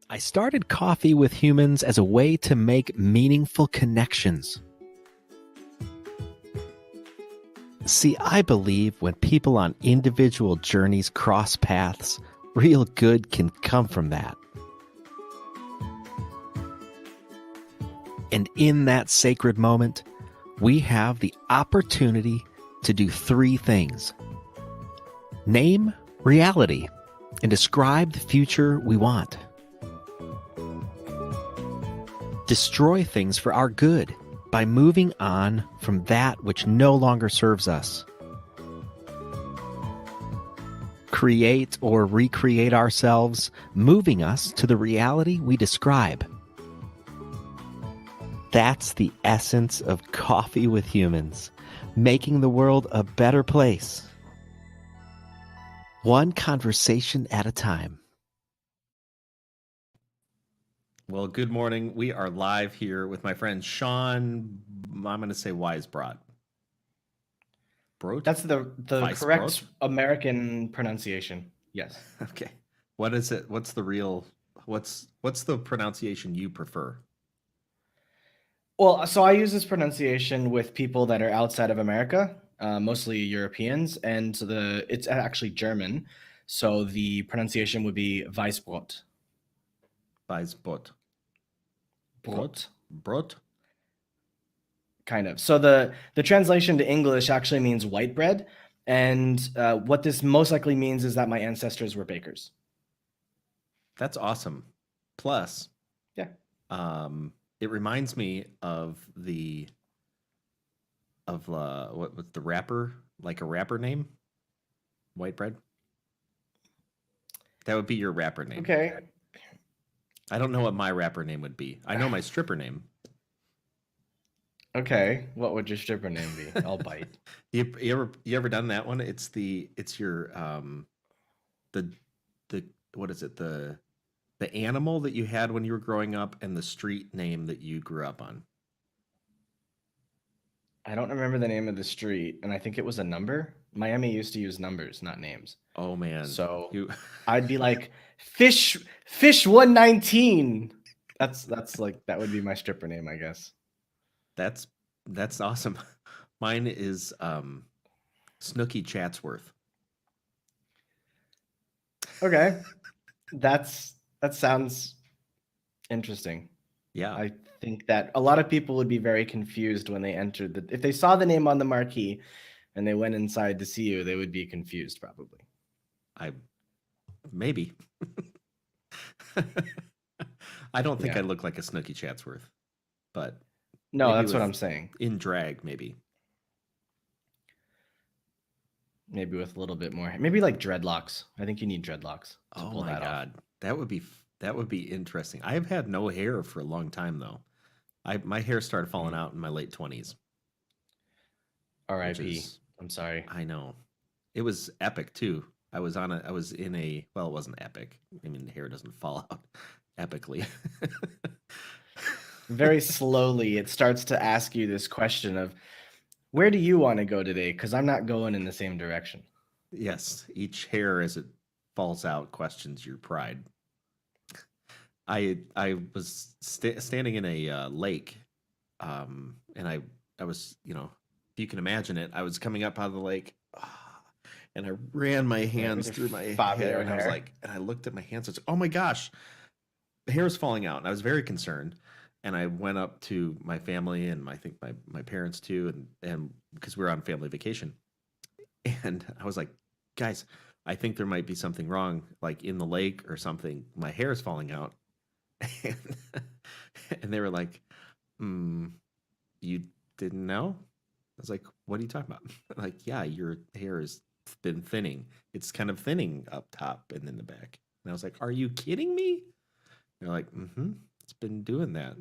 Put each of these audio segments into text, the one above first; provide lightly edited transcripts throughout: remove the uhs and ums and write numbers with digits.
I started Coffee with Humans as a way to make meaningful connections. See, I believe when people on individual journeys cross paths, real good can come from that. And in that sacred moment, we have the opportunity to do three things: name reality and describe the future we want. Destroy things for our good by moving on from that which no longer serves us. Create or recreate ourselves, moving us to the reality we describe. That's the essence of Coffee with Humans, making the world a better place. One conversation at a time. Well, good morning. We are live here with my friend Sean. I'm going to say Weisbrot. That's the correct American pronunciation. Yes. Okay. What is it? What's the real? What's the pronunciation you prefer? Well, so I use this pronunciation with people that are outside of America, mostly Europeans, and it's actually German. So the pronunciation would be Weisbrot. Weisbrot. Brot. Brot. Kind of. So the translation to English actually means white bread, and what this most likely means is that my ancestors were bakers. That's awesome. Plus, yeah, it reminds me of what was the rapper, like a rapper name? White bread. That would be your rapper name. Okay. I don't know what my rapper name would be. I know my stripper name. Okay, what would your stripper name be? I'll bite. You ever done that one? It's your what is it, the animal that you had when you were growing up and the street name that you grew up on. I don't remember the name of the street, and I think it was a number. Miami used to use numbers, not names. Oh man. So I'd be like fish 119. That's like, that would be my stripper name, I guess. That's awesome. Mine is Snooky Chatsworth. Okay. That sounds interesting. Yeah. I think that a lot of people would be very confused when they entered if they saw the name on the marquee and they went inside to see you, they would be confused probably. Maybe. I don't think I look like a Snooky Chatsworth, but no, that's what I'm saying. In drag, maybe. Maybe with a little bit more, maybe like dreadlocks. I think you need dreadlocks to pull that off. That would be interesting. I have had no hair for a long time though. My hair started falling out in my late 20s. R.I.P. I'm sorry. I know. It was epic too. I was in a, well, it wasn't epic. I mean, the hair doesn't fall out epically. Very slowly, it starts to ask you this question of, where do you want to go today? Because I'm not going in the same direction. Yes, each hair as it falls out questions your pride. I was standing in a lake, and I was, if you can imagine it, I was coming up out of the lake, and I ran my hands through my hair, and I was like, and I looked at my hands, and I was like, oh my gosh, the hair is falling out, and I was very concerned. And I went up to my family and I think my parents too, and because we were on family vacation, and I was like, guys, I think there might be something wrong, like in the lake or something. My hair is falling out, and they were like, you didn't know? I was like, what are you talking about? Like, yeah, your hair has been thinning. It's kind of thinning up top and in the back. And I was like, are you kidding me? They're like, it's been doing that.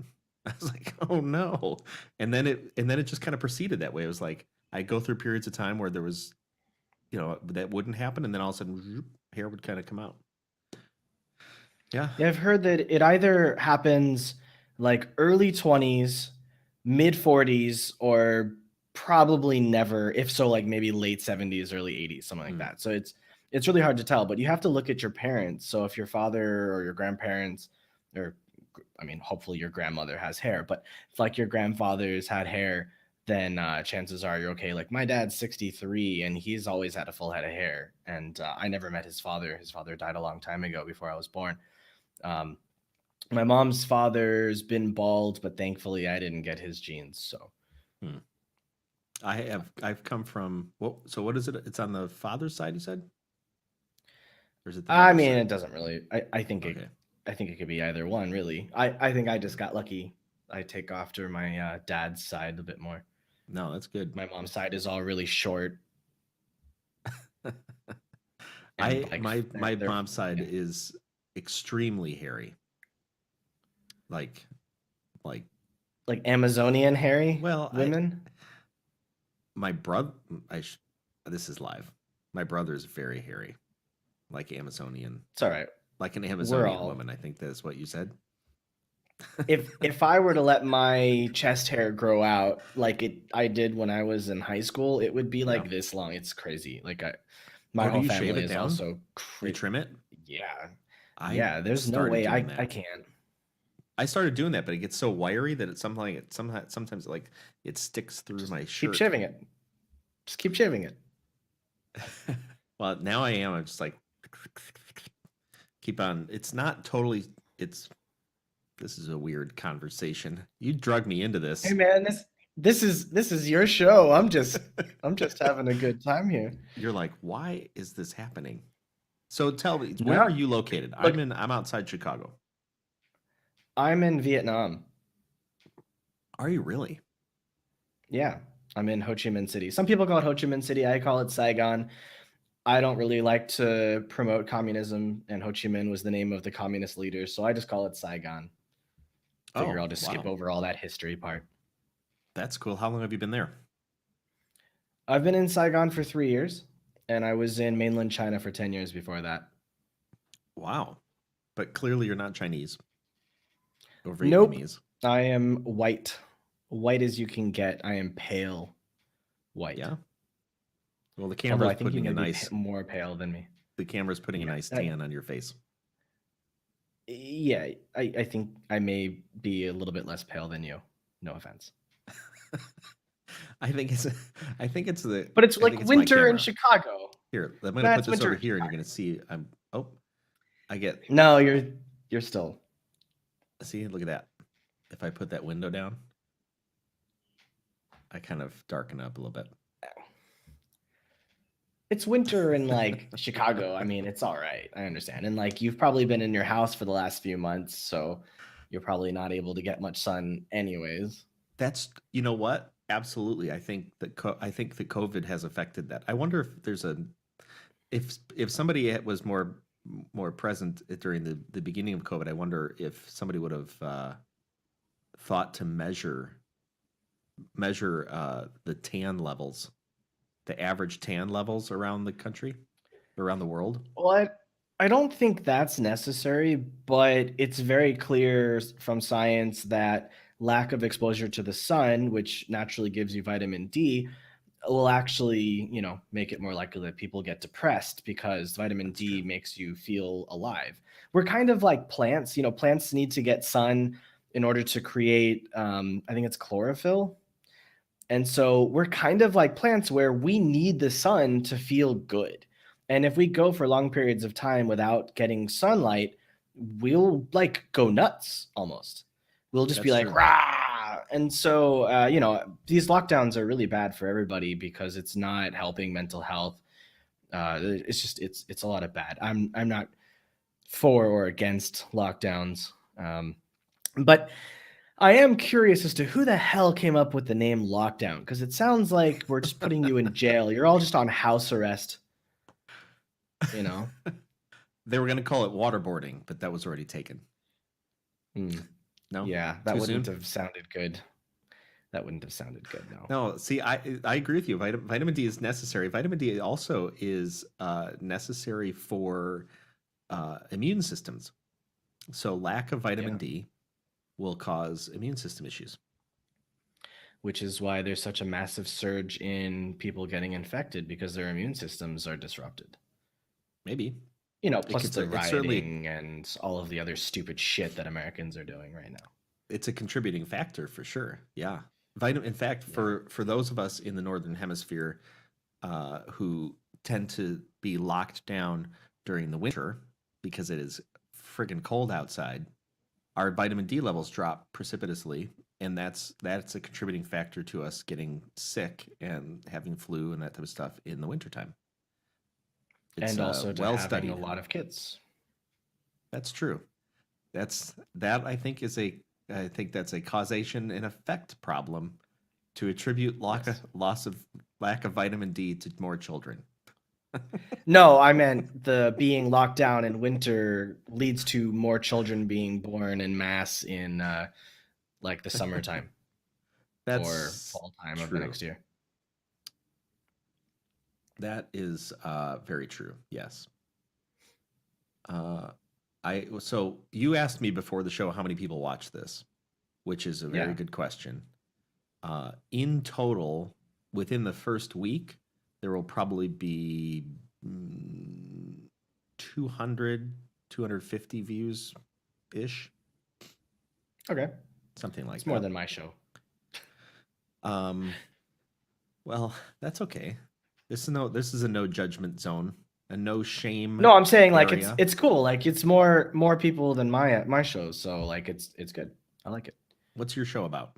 I was like, oh no. And then it just kind of proceeded that way. It was like, I go through periods of time where there was, that wouldn't happen. And then all of a sudden hair would kind of come out. Yeah. I've heard that it either happens like early 20s, mid 40s, or probably never, if so, like maybe late 70s, early 80s, something like that. So it's really hard to tell, but you have to look at your parents. So if your father or your grandparents or I mean, hopefully your grandmother has hair, but if like your grandfather's had hair, then chances are you're okay. Like my dad's 63 and he's always had a full head of hair. And I never met his father. His father died a long time ago before I was born. Um, my mom's father's been bald, but thankfully I didn't get his genes. So Hmm. I've come from so what is it? It's on the father's side, you said? Or is it the I mother's mean, side? it doesn't really. Okay. I think it could be either one, really. I think I just got lucky. I take after my dad's side a bit more. No, that's good. My mom's side is all really short and I like my they're mom's side yeah. is extremely hairy. Like like Like Amazonian hairy well, women. my brother this is live. My brother's very hairy. Like Amazonian, It's all right. like an We're Amazonian all. woman, I think that's what you said. If I were to let my chest hair grow out like I did when I was in high school, it would be Yeah. like this long. It's crazy. My Oh, do whole you shave family it is down? also You trim it? yeah. I Yeah, there's no started way doing I that. can't. I started doing that, but it gets so wiry that sometimes like it sticks through Just my keep shirt. shaving it. Just keep shaving it. Well, now I am. I'm just like keep on. It's not totally. It's this is a weird conversation. You drug me into Hey this. man, this is your show. I'm just having a good time here. You're like, why is this happening? So tell me, where are No, you located? look, I'm outside Chicago. I'm in Vietnam. Are you really? Yeah, I'm in Ho Chi Minh City. Some people call it Ho Chi Minh City. I call it Saigon. I don't really like to promote communism, and Ho Chi Minh was the name of the communist leader, so I just call it Saigon. Figure Oh, I'll just skip wow. over all that history part. That's cool. How long have you been there? I've been in Saigon for 3 years, and I was in mainland China for 10 years before that. Wow. But clearly you're not Chinese or Nope, Vietnamese. I am white. White as you can get. I am pale white. Yeah. Well, Although I think you may be more pale than me. the camera's putting a Yeah. nice tan on your face. Yeah, I think I may be a little bit less pale than you. No offense. I think it's the But it's I like think it's my winter in camera. Chicago. Here, I'm going to put That's this winter over in here and you're Chicago. going to see I get No, you're still. see, look at that. If I put that window down, I kind of darken up a little bit. It's winter in like Chicago. I mean, it's all right. I understand. And like you've probably been in your house for the last few months, so you're probably not able to get much sun anyways. That's you know what? Absolutely. I think that COVID has affected that. I wonder if there's a if somebody was more present during the beginning of COVID. I wonder if somebody would have thought to measure the tan levels, the average tan levels around the country, around the world. Well, I don't think that's necessary, but it's very clear from science that lack of exposure to the sun, which naturally gives you vitamin D, will actually, make it more likely that people get depressed because vitamin That's D true. makes you feel alive. We're kind of like plants. Plants need to get sun in order to create, I think it's chlorophyll. And so we're kind of like plants where we need the sun to feel good. And if we go for long periods of time without getting sunlight, we'll like go nuts almost. We'll just be That's like, true. rah. And so, these lockdowns are really bad for everybody because it's not helping mental health. It's a lot of bad. I'm not for or against lockdowns. But I am curious as to who the hell came up with the name lockdown because it sounds like we're just putting you in jail. You're all just on house arrest, you know? They were going to call it waterboarding, but that was already taken. Hmm. No, Yeah, that too wouldn't soon. have sounded good. That wouldn't have sounded good, no. No, see, I agree with you. Vitamin D is necessary. Vitamin D also is necessary for immune systems. So lack of vitamin Yeah. D will cause immune system issues. Which is why there's such a massive surge in people getting infected because their immune systems are disrupted. Maybe. Plus the it's certainly rioting and all of the other stupid shit that Americans are doing right now. it's a contributing factor for sure. Yeah. Vitamin. In fact, Yeah. for those of us in the northern hemisphere who tend to be locked down during the winter because it is friggin' cold outside, our vitamin D levels drop precipitously, and that's a contributing factor to us getting sick and having flu and that type of stuff in the wintertime. It's And also to well having a studied. lot of kids. That's true. That I think that's a causation and effect problem to attribute Yes. lack of vitamin D to more children. No, I meant the being locked down in winter leads to more children being born en masse in like the summertime or That's fall time of the true. next year. That is very true. Yes. So you asked me before the show how many people watch this, which is a very Yeah. good question. In total, within the first week, there will probably be 200, 250 views ish, Okay. something like It's more that. than my show. Well, that's okay. This is a no judgment zone, a no shame. No, I'm saying like area. it's cool. Like it's more people than my shows, so like it's good. I like it. What's your show about?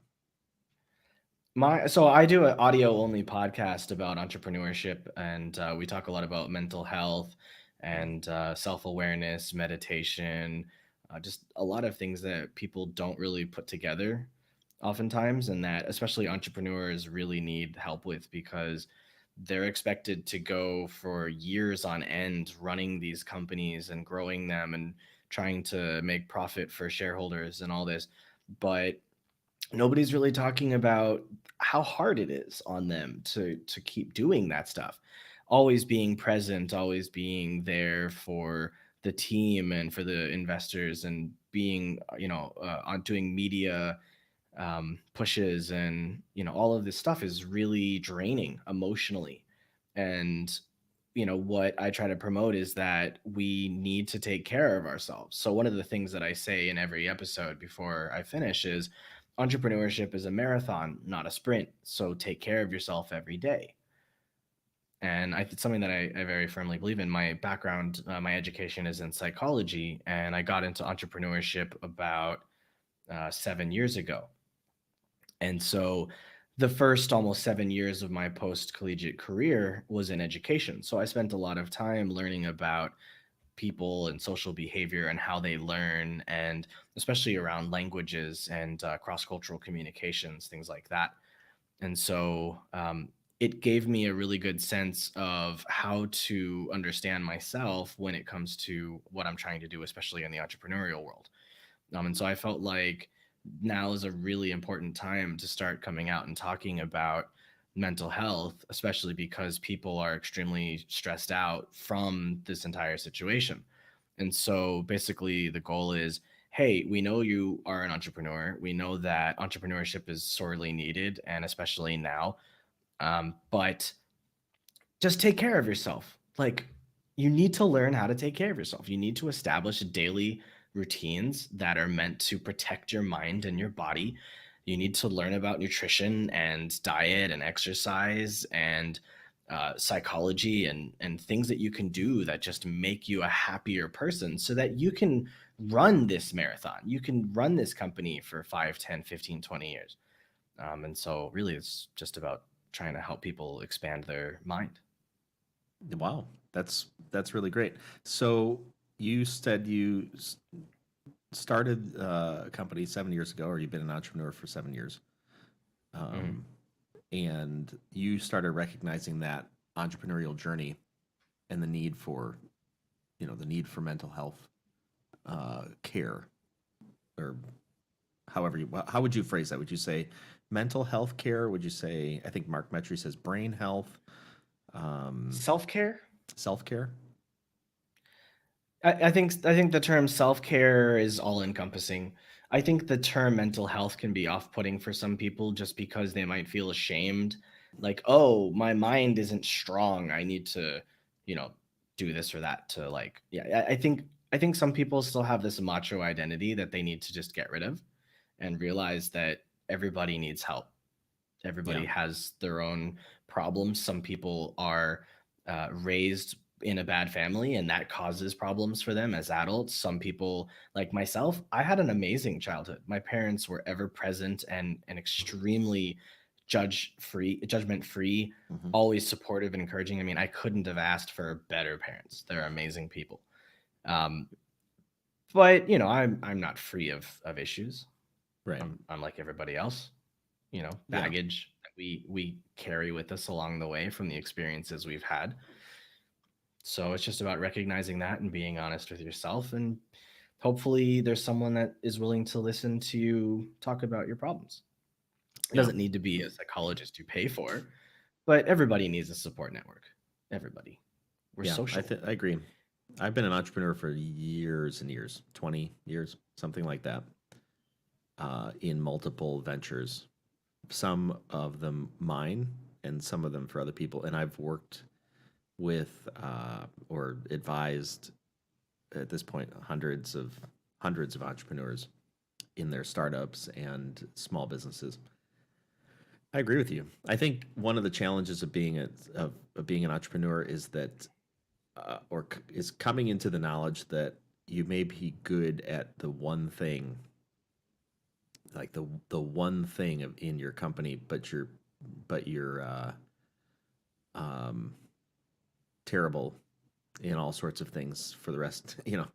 So I do an audio only podcast about entrepreneurship, and we talk a lot about mental health and self-awareness, meditation, just a lot of things that people don't really put together oftentimes, and that especially entrepreneurs really need help with because they're expected to go for years on end running these companies and growing them and trying to make profit for shareholders and all this, but nobody's really talking about how hard it is on them to keep doing that stuff, always being present, always being there for the team and for the investors, and being on doing media pushes, and all of this stuff is really draining emotionally. And what I try to promote is that we need to take care of ourselves. So one of the things that I say in every episode before I finish is entrepreneurship is a marathon, not a sprint. So take care of yourself every day. And it's something that I very firmly believe in. My background, my education is in psychology, and I got into entrepreneurship about 7 years ago. And so the first almost 7 years of my post collegiate career was in education. So I spent a lot of time learning about people and social behavior and how they learn, and especially around languages and cross-cultural communications, things like that. And so it gave me a really good sense of how to understand myself when it comes to what I'm trying to do, especially in the entrepreneurial world. And so I felt like now is a really important time to start coming out and talking about mental health, especially because people are extremely stressed out from this entire situation. And so basically the goal is, hey, we know you are an entrepreneur. We know that entrepreneurship is sorely needed, and especially now. But just take care of yourself. Like, you need to learn how to take care of yourself. You need to establish daily routines that are meant to protect your mind and your body. You need to learn about nutrition and diet and exercise and psychology and things that you can do that just make you a happier person so that you can run this marathon. You can run this company for 5, 10, 15, 20 years. And so really it's just about trying to help people expand their mind. Wow, that's really great. So you said you started a company 7 years ago, or you've been an entrepreneur for 7 years, and you started recognizing that entrepreneurial journey and the need for, mental health care, or how would you phrase that? Would you say mental health care? Would you say, I think Mark Metry says brain health, Self-care? self care? I think the term self-care is all encompassing. I think the term mental health can be off-putting for some people just because they might feel ashamed, like, oh, my mind isn't strong. I need to, you know, do this or that to like, yeah, I think some people still have this macho identity that they need to just get rid of and realize that everybody needs help. Yeah. Everybody has their own problems. Some people are raised in a bad family and that causes problems for them as adults. Some people, like myself, I had an amazing childhood. My parents were ever present and extremely judgment free, Hmm. always supportive and encouraging. I mean, I couldn't have asked for better parents. They're amazing people. Um, but you know, I'm not free of issues. Right. I'm like everybody else, you know, Yeah. baggage that we carry with us along the way from the experiences we've had. So it's just about recognizing that and being honest with yourself, and hopefully there's someone that is willing to listen to you talk about your problems. It Yeah. doesn't need to be a psychologist you pay for, but everybody needs a support network. Everybody. We're Yeah. social. I agree. I've been an entrepreneur for years and years, 20 years, something like that, in multiple ventures, some of them mine and some of them for other people. And I've worked with or advised at this point hundreds of entrepreneurs in their startups and small businesses. I agree with you. I think one of the challenges of being an entrepreneur is that is coming into the knowledge that you may be good at the one thing, like the one thing in your company, but you're um, terrible in all sorts of things for the rest. You know,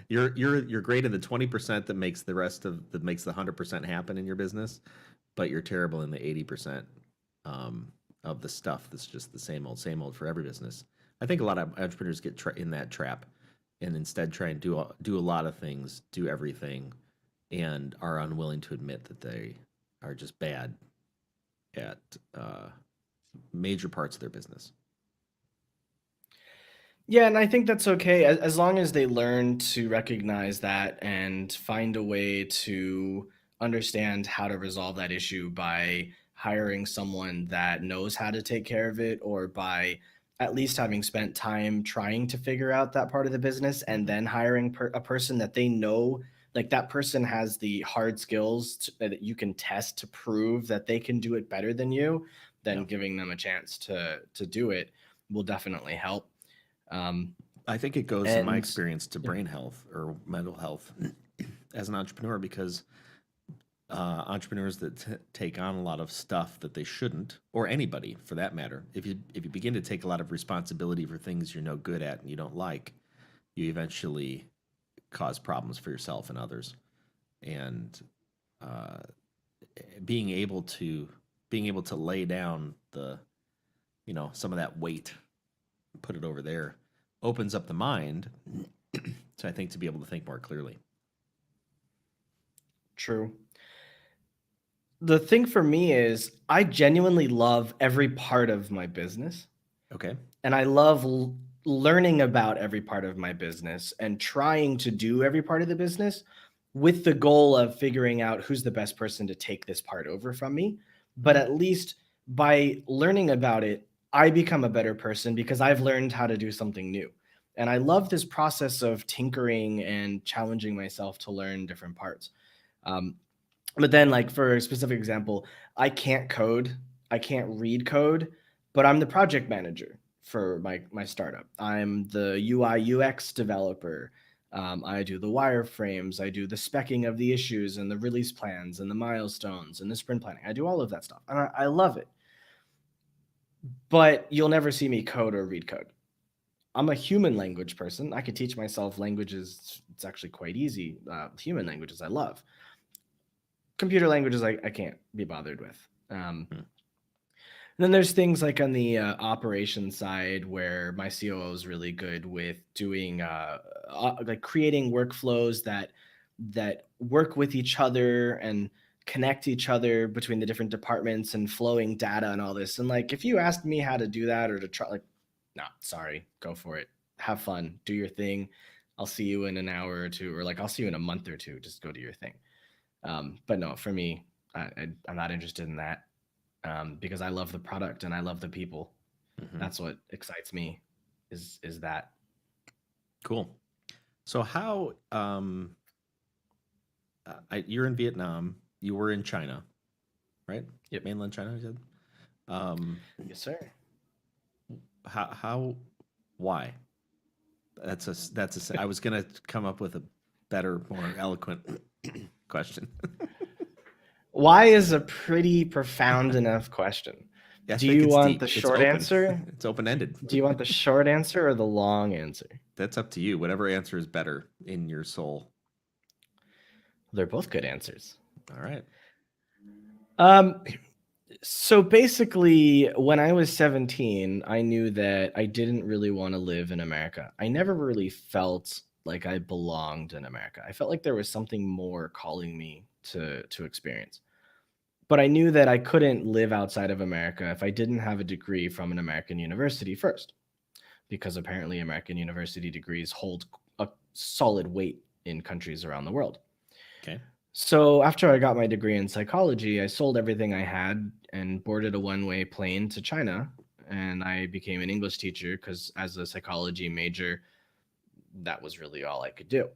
you're great in the 20% that makes the 100% happen in your business, but you're terrible in the 80% of the stuff that's just the same old for every business. I think a lot of entrepreneurs get in that trap, and instead try and do a lot of things, do everything, and are unwilling to admit that they are just bad at major parts of their business. Yeah, and I think that's okay as long as they learn to recognize that and find a way to understand how to resolve that issue by hiring someone that knows how to take care of it, or by at least having spent time trying to figure out that part of the business and Mm-hmm. then hiring a person that they know, like that person has the hard skills that you can test to prove that they can do it better than you. Yeah. Then giving them a chance to do it will definitely help. Um, I think it goes, in my and experience, to yeah, brain health or mental health as an entrepreneur, because entrepreneurs that take on a lot of stuff that they shouldn't, or anybody for that matter, if you begin to take a lot of responsibility for things you're no good at and you don't like, you eventually cause problems for yourself and others. And uh, being able to lay down some of that weight, put it over there, opens up the mind. So I think to be able to think more clearly. true. The thing for me is I genuinely love every part of my business, Okay. and I love learning about every part of my business and trying to do every part of the business with the goal of figuring out who's the best person to take this part over from me. But Mm-hmm. at least by learning about it, I become a better person because I've learned how to do something new. And I love this process of tinkering and challenging myself to learn different parts. Um, but then, like for a specific example, I can't code, I can't read code, but I'm the project manager for my startup. I'm the UI UX developer. I do the wireframes, I do the specking of the issues and the release plans and the milestones and the sprint planning. I do all of that stuff, and I love it. But you'll never see me code or read code. I'm a human language person. I could teach myself languages. It's actually quite easy. Human languages I love. Computer languages I can't be bothered with. Hmm. And then there's things like on the operations side where my COO is really good with doing like creating workflows that work with each other and connect each other between the different departments and flowing data and all this. And like if you asked me how to do that or to try, like, no, sorry, go for it. Have fun, do your thing. I'll see you in an hour or two, or like I'll see you in a month or two. Just go do your thing. But no, for me, I'm not interested in that because I love the product and I love the people. Hmm. That's what excites me. is that. Cool. So how you're in Vietnam, you were in China, right? Yep. Mainland China, you said. Um, Yes, sir. how why? I was gonna come up with a better, more eloquent question. Why is a pretty profound enough question. Yes, Do think you it's want deep. the It's short open. answer? It's open ended. Do you want the short answer or the long answer? That's up to you. Whatever answer is better in your soul. They're both good answers. All right. So basically, when I was 17, I knew that I didn't really want to live in America. I never really felt like I belonged in America. I felt like there was something more calling me to experience. But I knew that I couldn't live outside of America if I didn't have a degree from an American university first, because apparently American university degrees hold a solid weight in countries around the world. Okay. So after I got my degree in psychology, I sold everything I had and boarded a one-way plane to China. And I became an English teacher because as a psychology major, that was really all I could do.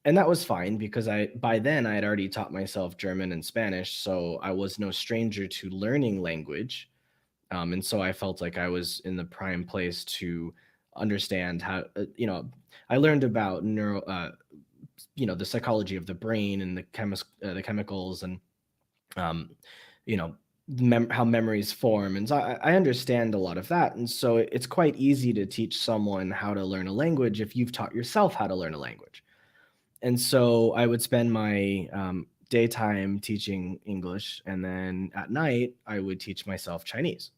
And that was fine because by then I had already taught myself German and Spanish, so I was no stranger to learning language. And so I felt like I was in the prime place to understand how, I learned about the psychology of the brain and the chemicals and um, you know how memories form, and so I understand a lot of that, and so it's quite easy to teach someone how to learn a language if you've taught yourself how to learn a language. And so I would spend my daytime teaching English, and then at night I would teach myself Chinese.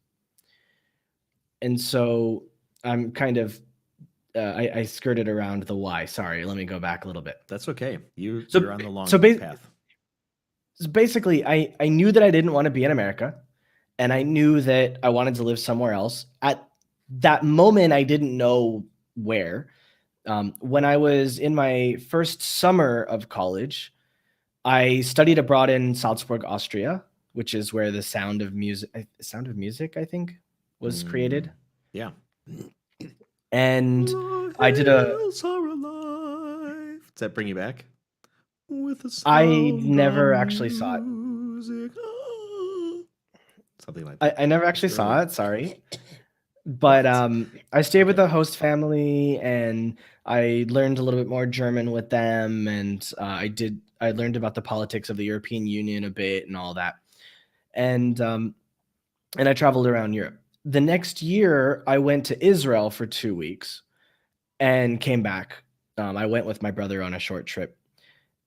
And so I'm kind of I skirted around the why. Sorry, let me go back a little bit. That's okay. You're So, on the long so, path. so basically, I knew that I didn't want to be in America, and I knew that I wanted to live somewhere else. At that moment, I didn't know where. When I was in my first summer of college, I studied abroad in Salzburg, Austria, which is where the Sound of Music, I think, was created. Yeah. And The I did a. hills are alive. Does that bring you back? With the I sound never of actually saw it. music. Something like that. I never actually saw Early. it. Sorry. But I stayed with Okay. the host family, and I learned a little bit more German with them, and I learned about the politics of the European Union a bit and all that, and I traveled around Europe. The next year, I went to Israel for 2 weeks and came back. I went with my brother on a short trip,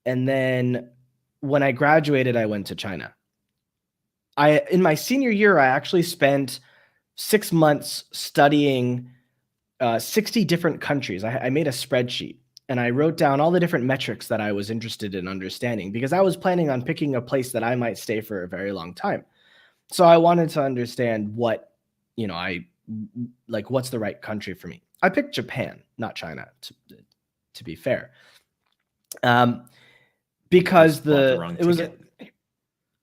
and then when I graduated, I went to China. In my senior year, I actually spent 6 months studying 60 different countries. I made a spreadsheet and I wrote down all the different metrics that I was interested in understanding because I was planning on picking a place that I might stay for a very long time. So I wanted to understand what's the right country for me. I picked Japan, not China, to be fair. Because Just bought the wrong it was ticket.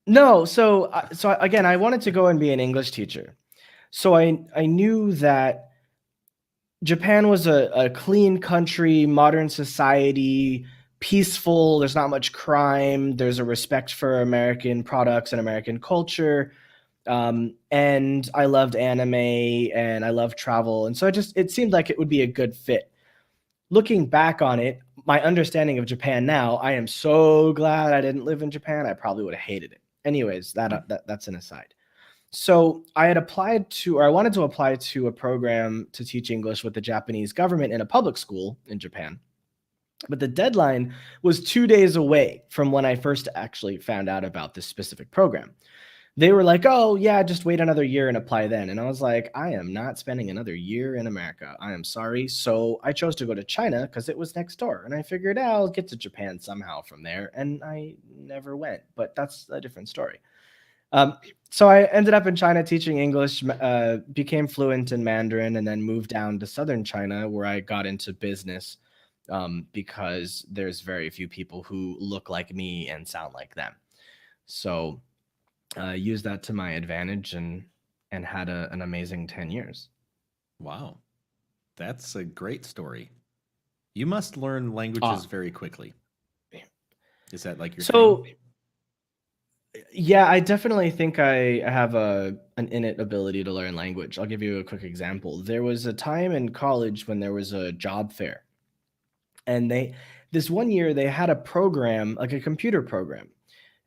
no. So again, I wanted to go and be an English teacher. So I knew that Japan was a clean country, modern society, peaceful. There's not much crime. There's a respect for American products and American culture. And I loved anime and I loved travel. And so it seemed like it would be a good fit. Looking back on it, my understanding of Japan now, I am so glad I didn't live in Japan. I probably would have hated it. Anyways, that's an aside. So I wanted to apply to a program to teach English with the Japanese government in a public school in Japan. But the deadline was 2 days away from when I first actually found out about this specific program. They were like, oh, yeah, just wait another year and apply then. And I was like, I am not spending another year in America. I am sorry. So I chose to go to China because it was next door. And I figured I'll get to Japan somehow from there. And I never went. But that's a different story. So I ended up in China teaching English, became fluent in Mandarin, and then moved down to southern China where I got into business because there's very few people who look like me and sound like them. So used that to my advantage and had an amazing 10 years. Wow. That's a great story. You must learn languages very quickly. Is that like your So thing? yeah, I definitely think I have an innate ability to learn language. I'll give you a quick example. There was a time in college when there was a job fair, and this one year they had a program, like a computer program,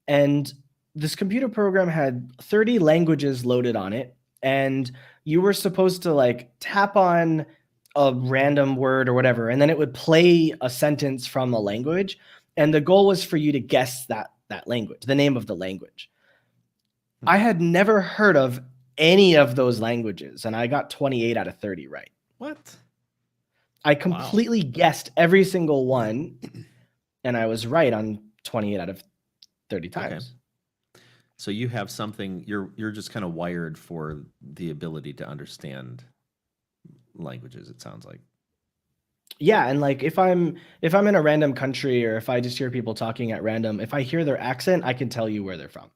and this computer program had 30 languages loaded on it, and you were supposed to like tap on a random word or whatever, and then it would play a sentence from a language, and the goal was for you to guess that language, the name of the language. I had never heard of any of those languages, and I got 28 out of 30 right. What? I completely guessed every single one, and I was right on 28 out of 30 times. Okay. So you have something, you're just kind of wired for the ability to understand languages, it sounds like. Yeah, and like if I'm in a random country, or if I just hear people talking at random, if I hear their accent, I can tell you where they're from.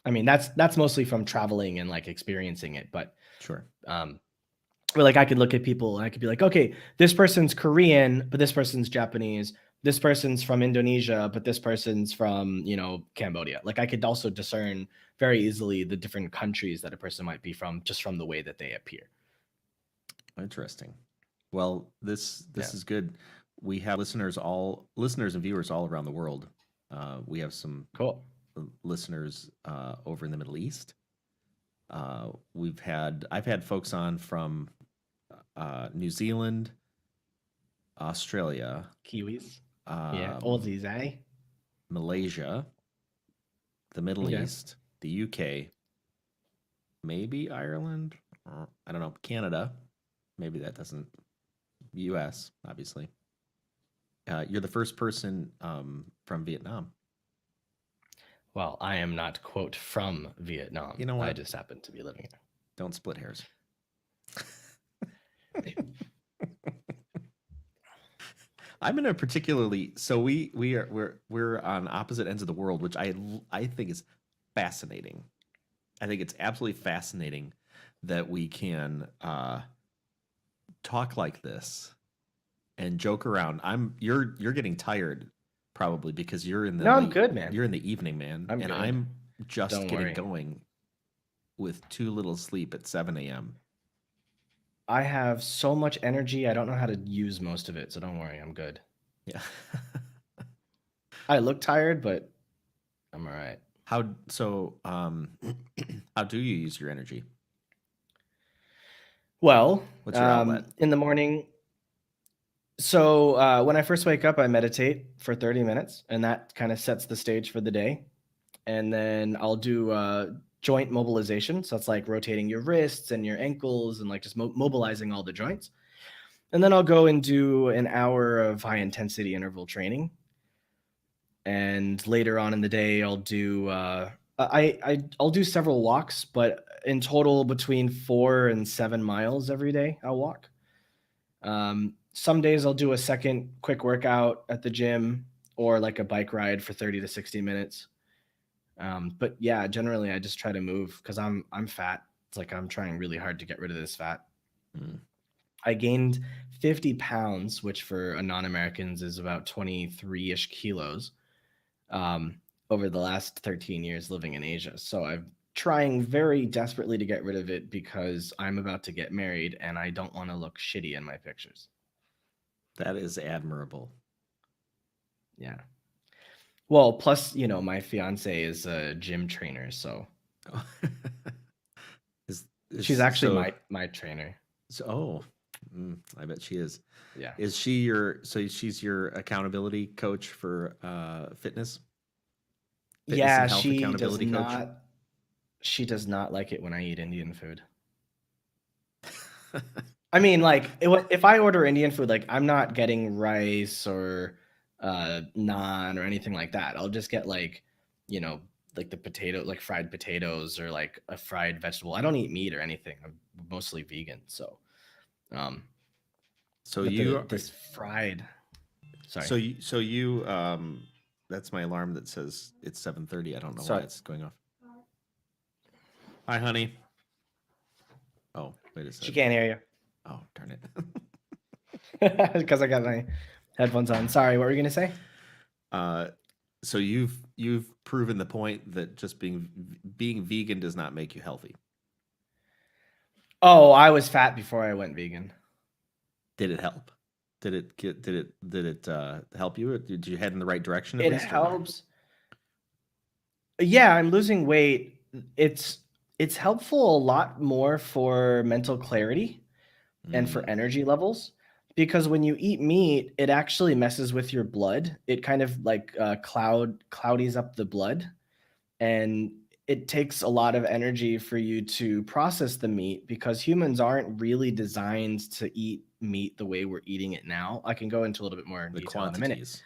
I mean, that's mostly from traveling and like experiencing it, but sure. Or like I could look at people and I could be like, okay, this person's Korean, but this person's Japanese. This person's from Indonesia, but this person's from, Cambodia. Like I could also discern very easily the different countries that a person might be from just from the way that they appear. Interesting. Well, this is good. We have listeners and viewers all around the world. We have some cool listeners over in the Middle East. I've had folks on from New Zealand, Australia, Kiwis, Aussies, eh? Malaysia, the Middle East, the UK, maybe Ireland, I don't know, Canada, maybe that doesn't, US, obviously. You're the first person from Vietnam. Well, I am not, quote, from Vietnam. You know what? I just happen to be living here. Don't split hairs. I'm in a particularly, so we're on opposite ends of the world, which I think is fascinating. I think it's absolutely fascinating that we can talk like this and joke around. You're getting tired probably because you're in the I'm good, man. You're in the evening, man. I'm good. I'm just getting going with too little sleep at 7 a.m. I have so much energy. I don't know how to use most of it, so don't worry. I'm good. Yeah. I look tired, but I'm all right. How do you use your energy? Well, what's your outlet? In the morning. So when I first wake up, I meditate for 30 minutes, and that kind of sets the stage for the day. And then I'll do joint mobilization. So it's like rotating your wrists and your ankles and like just mobilizing all the joints. And then I'll go and do an hour of high intensity interval training. And later on in the day, I'll do I'll do several walks, but in total between 4 and 7 miles every day I'll walk. Some days I'll do a second quick workout at the gym or like a bike ride for 30 to 60 minutes. But yeah, generally I just try to move because I'm fat. It's like I'm trying really hard to get rid of this fat. I gained 50 pounds, which for non-Americans is about 23-ish kilos, over the last 13 years living in Asia. So I'm trying very desperately to get rid of it because I'm about to get married and I don't want to look shitty in my pictures. That is admirable. Yeah. Well, plus, my fiance is a gym trainer, so she's actually my trainer. So, I bet she is. Yeah. Is she she's your accountability coach for fitness? Yeah, she does not. She does not like it when I eat Indian food. I mean, like, if I order Indian food, like, I'm not getting rice or naan or anything like that. I'll just get like the potato, like fried potatoes or like a fried vegetable. I don't eat meat or anything. I'm mostly vegan, so. This fried. Sorry. So you that's my alarm that says it's 7:30. I don't know why it's going off. Hi, honey. Oh, wait a second. She can't hear you. Oh, darn it. Because I got my headphones on. Sorry, what were you gonna say? So you've proven the point that just being vegan does not make you healthy. Oh, I was fat before I went vegan. Did it help? Did it help you? Did you head in the right direction at It least? Or? helps. Yeah, I'm losing weight. It's helpful a lot more for mental clarity and for Mm, energy levels because when you eat meat, it actually messes with your blood. It kind of like cloudies up the blood, and it takes a lot of energy for you to process the meat because humans aren't really designed to eat meat the way we're eating it now. I can go into a little bit more the detail in a minute. quantities.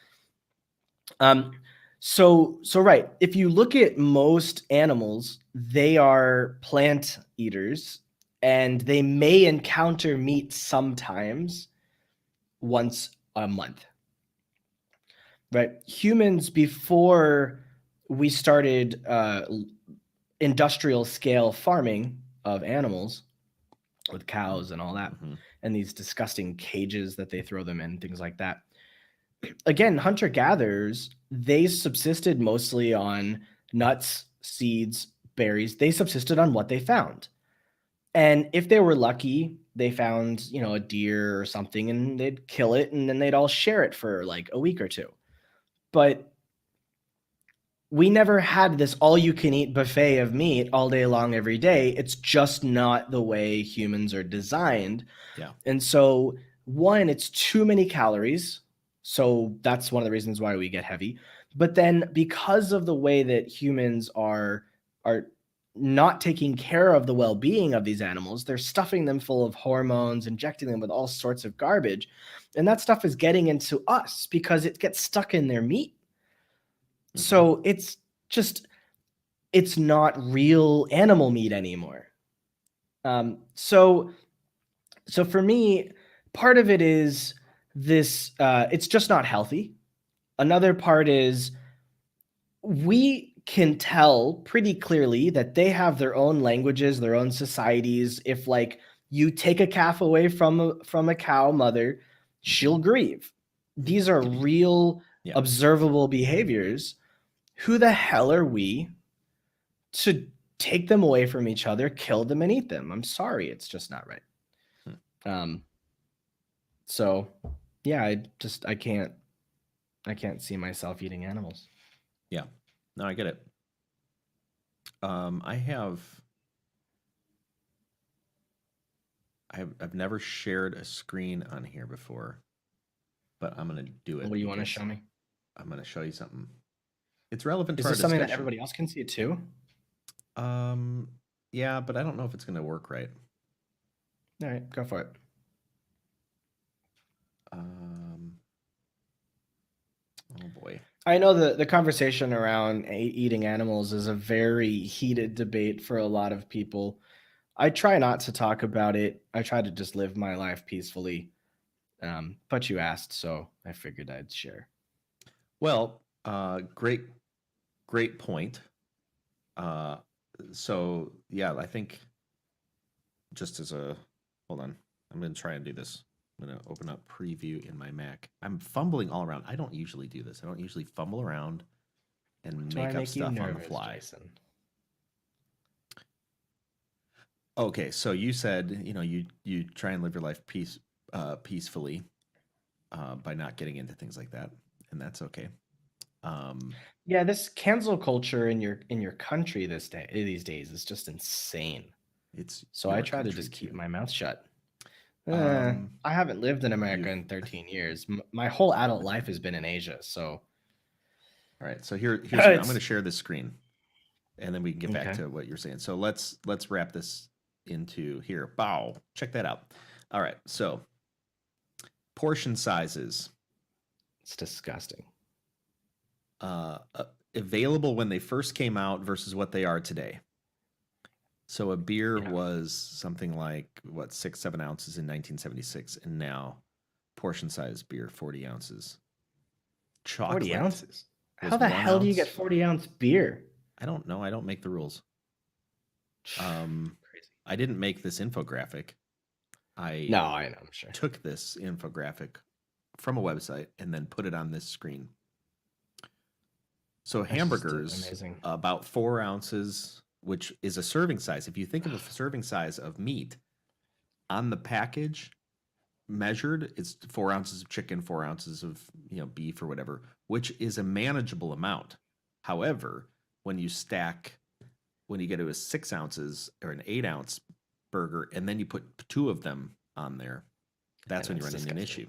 Um, so right, if you look at most animals, they are plant eaters, and they may encounter meat sometimes once a month. Right? Humans, before we started industrial scale farming of animals with cows and all that, Mm-hmm. and these disgusting cages that they throw them in, things like that. Again, hunter gatherers, they subsisted mostly on nuts, seeds, berries. They subsisted on what they found. And if they were lucky, they found, a deer or something, and they'd kill it, and then they'd all share it for like a week or two. But we never had this all you can eat buffet of meat all day long every day. It's just not the way humans are designed. Yeah. And so, one, it's too many calories. So that's one of the reasons why we get heavy. But then because of the way that humans are not taking care of the well-being of these animals, they're stuffing them full of hormones, injecting them with all sorts of garbage. And that stuff is getting into us because it gets stuck in their meat. Mm-hmm. So it's not real animal meat anymore. So for me, part of it is this, it's just not healthy. Another part is we can tell pretty clearly that they have their own languages, their own societies. If like you take a calf away from a cow mother, she'll grieve. These are real Yeah. observable behaviors. Who the hell are we to take them away from each other, kill them, and eat them? I'm sorry, it's just not right. So yeah, I can't see myself eating animals. Yeah. No, I get it. I've never shared a screen on here before, but I'm gonna do it. What do you want to show me? I'm gonna show you something. It's relevant Is to our this something that discussion. everybody else can see too? Yeah, but I don't know if it's gonna work right. All right, go for it. Oh boy. I know the conversation around eating animals is a very heated debate for a lot of people. I try not to talk about it. I try to just live my life peacefully. But you asked, so I figured I'd share. Well, great point. So yeah, I think just as a hold on, I'm gonna try and do this. I'm gonna open up preview in my Mac. I'm fumbling all around. I don't usually do this. I don't usually fumble around and make up stuff on the fly. Jason? Okay, so you said you try and live your life peacefully by not getting into things like that, and that's okay. Yeah, this cancel culture in your country these days is just insane. It's so I try to just keep my mouth shut. I haven't lived in America in 13 years. My whole adult life has been in Asia. So, all right. So here's I'm going to share this screen, and then we can get back to what you're saying. So let's wrap this into here. Bow. Check that out. All right. So portion sizes. It's disgusting. Available when they first came out versus what they are today. So a beer was something like 6-7 ounces in 1976, and now portion size beer 40 ounces. Chocolate 40 ounces. How the hell do you get 40-ounce beer? I don't know. I don't make the rules. Crazy. I didn't make this infographic. I No, I know, I'm sure. took this infographic from a website and then put it on this screen. So That's just hamburgers, amazing. about 4 ounces, which is a serving size. If you think of a serving size of meat on the package, measured, it's 4 ounces of chicken, 4 ounces of beef or whatever, which is a manageable amount. However, when you get to a 6 ounces or an 8-ounce burger, and then you put 2 of them on there, that's when you run into an issue,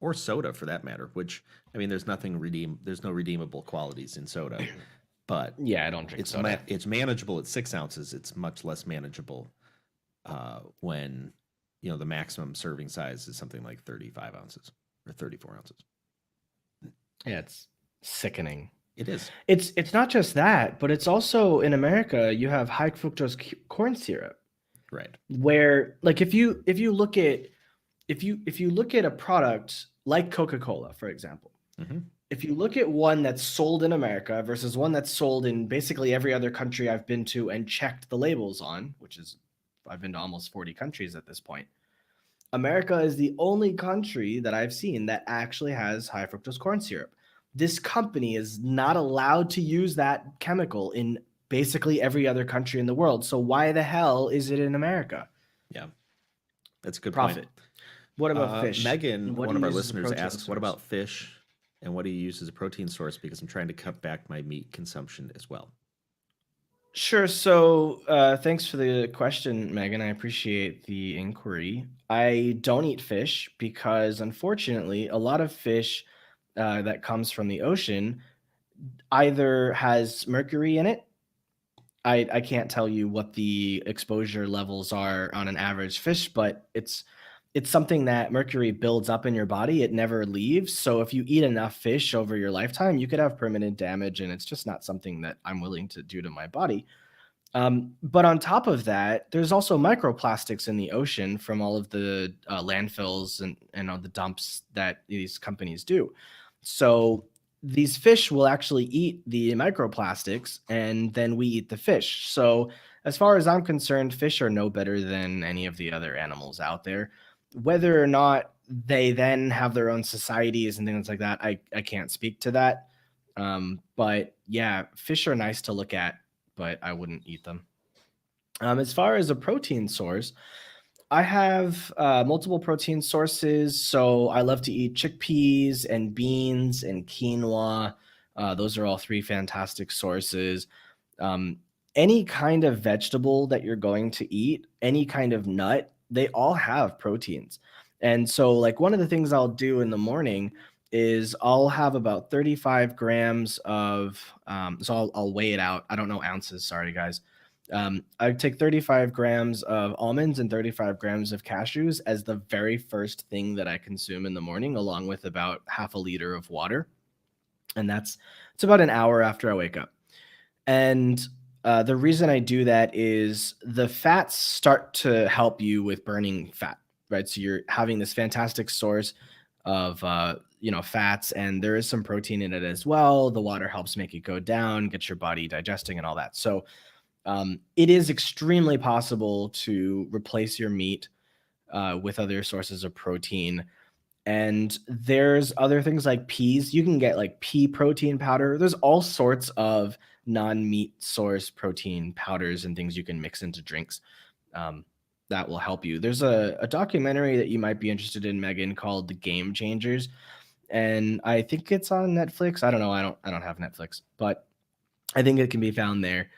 or soda for that matter. Which, I mean, there's no redeemable qualities in soda, but Yeah, I don't drink soda. It's manageable at 6 ounces. It's much less manageable when the maximum serving size is something like 35 ounces or 34 ounces. Yeah, it's sickening. It is. It's not just that, but it's also in America you have high fructose corn syrup. Right. Where like if you look at a product like Coca-Cola, for example, mm-hmm. If you look at one that's sold in America versus one that's sold in basically every other country I've been to and checked the labels on, which is I've been to almost 40 countries at this point. America is the only country that I've seen that actually has high fructose corn syrup. This company is not allowed to use that chemical in basically every other country in the world. So why the hell is it in America? Yeah, that's a good Profit. point. What about fish? Megan, What one do of you our use as a listeners protein asks, what source? about fish and what do you use as a protein source? Because I'm trying to cut back my meat consumption as well. Sure. So thanks for the question, Megan. I appreciate the inquiry. I don't eat fish because, unfortunately, a lot of fish that comes from the ocean either has mercury in it. I can't tell you what the exposure levels are on an average fish, but it's something that mercury builds up in your body. It never leaves. So if you eat enough fish over your lifetime, you could have permanent damage, and it's just not something that I'm willing to do to my body. But on top of that, there's also microplastics in the ocean from all of the landfills and all the dumps that these companies do. So these fish will actually eat the microplastics and then we eat the fish. So as far as I'm concerned, fish are no better than any of the other animals out there. Whether or not they then have their own societies and things like that, I can't speak to that. But yeah, fish are nice to look at, but I wouldn't eat them. As far as a protein source, I have multiple protein sources. So I love to eat chickpeas and beans and quinoa. Those are all 3 fantastic sources. Any kind of vegetable that you're going to eat, any kind of nut, they all have proteins. And so, like, one of the things I'll do in the morning is I'll have about 35 grams of, so I'll weigh it out. I don't know ounces. Sorry, guys. I take 35 grams of almonds and 35 grams of cashews as the very first thing that I consume in the morning, along with about half a liter of water. And it's about an hour after I wake up. And the reason I do that is the fats start to help you with burning fat, right? So you're having this fantastic source of fats, and there is some protein in it as well. The water helps make it go down, get your body digesting and all that. So it is extremely possible to replace your meat with other sources of protein. And there's other things like peas. You can get like pea protein powder. There's all sorts of non-meat source protein powders and things you can mix into drinks that will help you. There's a documentary that you might be interested in, Megan, called The Game Changers. And I think it's on Netflix. I don't know. I don't have Netflix, but I think it can be found there.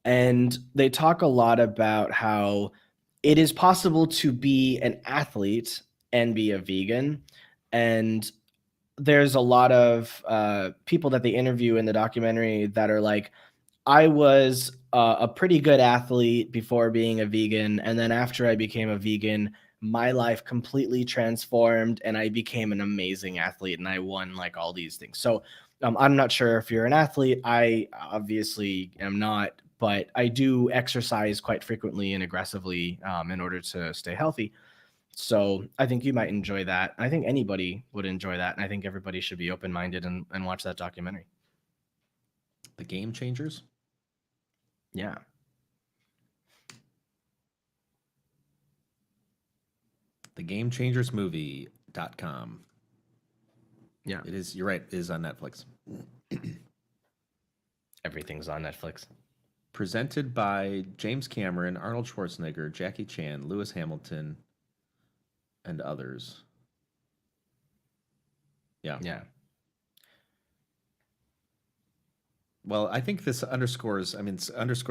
And they talk a lot about how it is possible to be an athlete and be a vegan. And there's a lot of people that they interview in the documentary that are like, I was a pretty good athlete before being a vegan. And then after I became a vegan, my life completely transformed and I became an amazing athlete and I won like all these things. So I'm not sure if you're an athlete. I obviously am not, but I do exercise quite frequently and aggressively in order to stay healthy. So I think you might enjoy that. I think anybody would enjoy that. And I think everybody should be open-minded and watch that documentary. The Game Changers? Yeah. thegamechangersmovie.com. Yeah. It is, you're right, it is on Netflix. Everything's on Netflix. Presented by James Cameron, Arnold Schwarzenegger, Jackie Chan, Lewis Hamilton, and others. Yeah. Yeah. Well, I think this underscores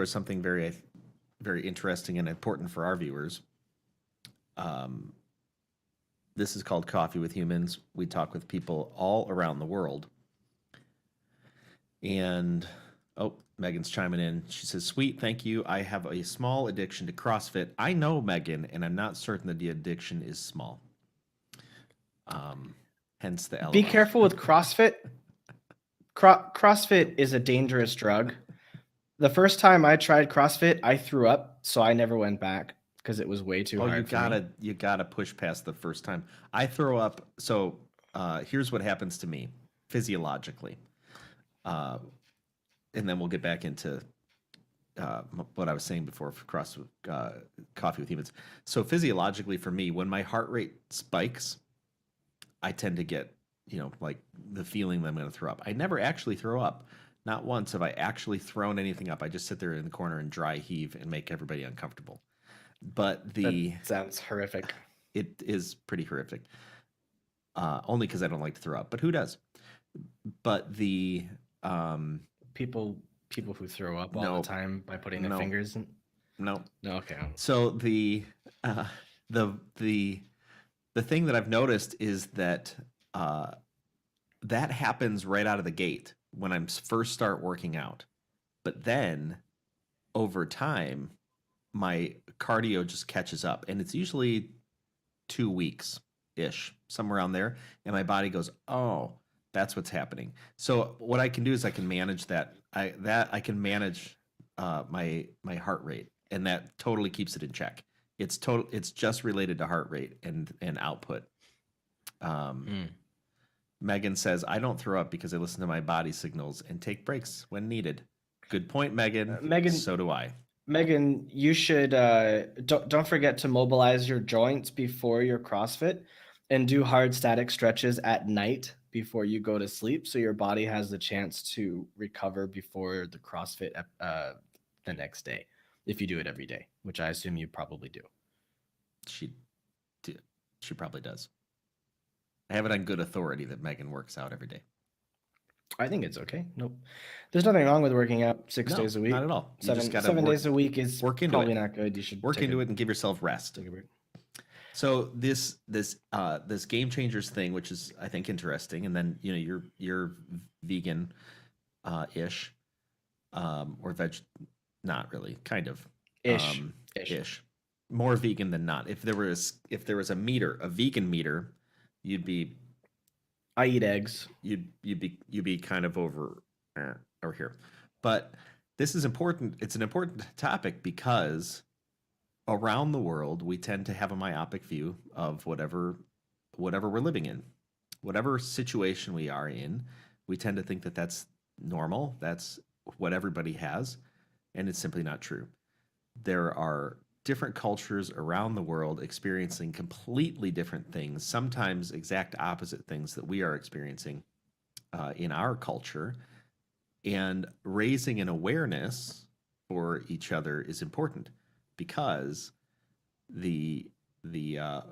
something very, very interesting and important for our viewers. This is called Coffee with Humans. We talk with people all around the world. And, Megan's chiming in. She says, "Sweet, thank you. I have a small addiction to CrossFit." I know, Megan, and I'm not certain that the addiction is small. Hence the LOL. Be careful with CrossFit. CrossFit is a dangerous drug. The first time I tried CrossFit, I threw up, so I never went back because it was way too hard. You gotta push past the first time. I throw up. So here's what happens to me physiologically, and then we'll get back into what I was saying before for Coffee with Humans. So physiologically, for me, when my heart rate spikes, I tend to get like the feeling that I'm going to throw up. I never actually throw up. Not once have I actually thrown anything up. I just sit there in the corner and dry heave and make everybody uncomfortable. But that sounds horrific. It is pretty horrific. Only because I don't like to throw up. But who does? But the people who throw up all the time by putting their fingers in. No. Okay. So the thing that I've noticed is that that happens right out of the gate when I'm first start working out. But then over time, my cardio just catches up, and it's usually 2 weeks ish, somewhere around there. And my body goes, "Oh, that's what's happening." So what I can do is I can manage that. I can manage my heart rate, and that totally keeps it in check. It's just related to heart rate and output. Megan says, "I don't throw up because I listen to my body signals and take breaks when needed." Good point, Megan. Megan, so do I. Megan, you should don't forget to mobilize your joints before your CrossFit, and do hard static stretches at night before you go to sleep, so your body has the chance to recover before the CrossFit the next day. If you do it every day, which I assume you probably do. She probably does. I have it on good authority that Megan works out every day. I think it's okay. Nope. There's nothing wrong with working out 6 days a week. Not at all. You just gotta 7 days a week is probably not good. You should work into it and give yourself rest. Take a break. So this Game Changers thing, which is I think interesting, and then you're vegan ish or veg, not really, kind of ish. More vegan than not. If there was a vegan meter, you'd be. I eat eggs. You'd be kind of over here, but this is important. It's an important topic because around the world we tend to have a myopic view of whatever we're living in, whatever situation we are in. We tend to think that that's normal. That's what everybody has, and it's simply not true. There are different cultures around the world experiencing completely different things, sometimes exact opposite things that we are experiencing in our culture. And raising an awareness for each other is important because the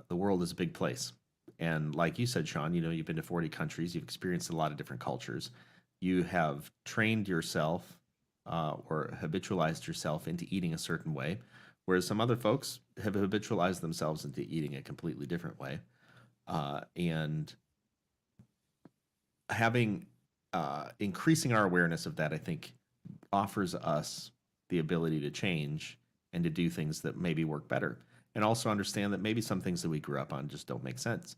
world is a big place. And like you said, Sean, you've been to 40 countries, you've experienced a lot of different cultures. You have trained yourself or habitualized yourself into eating a certain way, whereas some other folks have habitualized themselves into eating a completely different way. And increasing our awareness of that, I think, offers us the ability to change and to do things that maybe work better. And also understand that maybe some things that we grew up on just don't make sense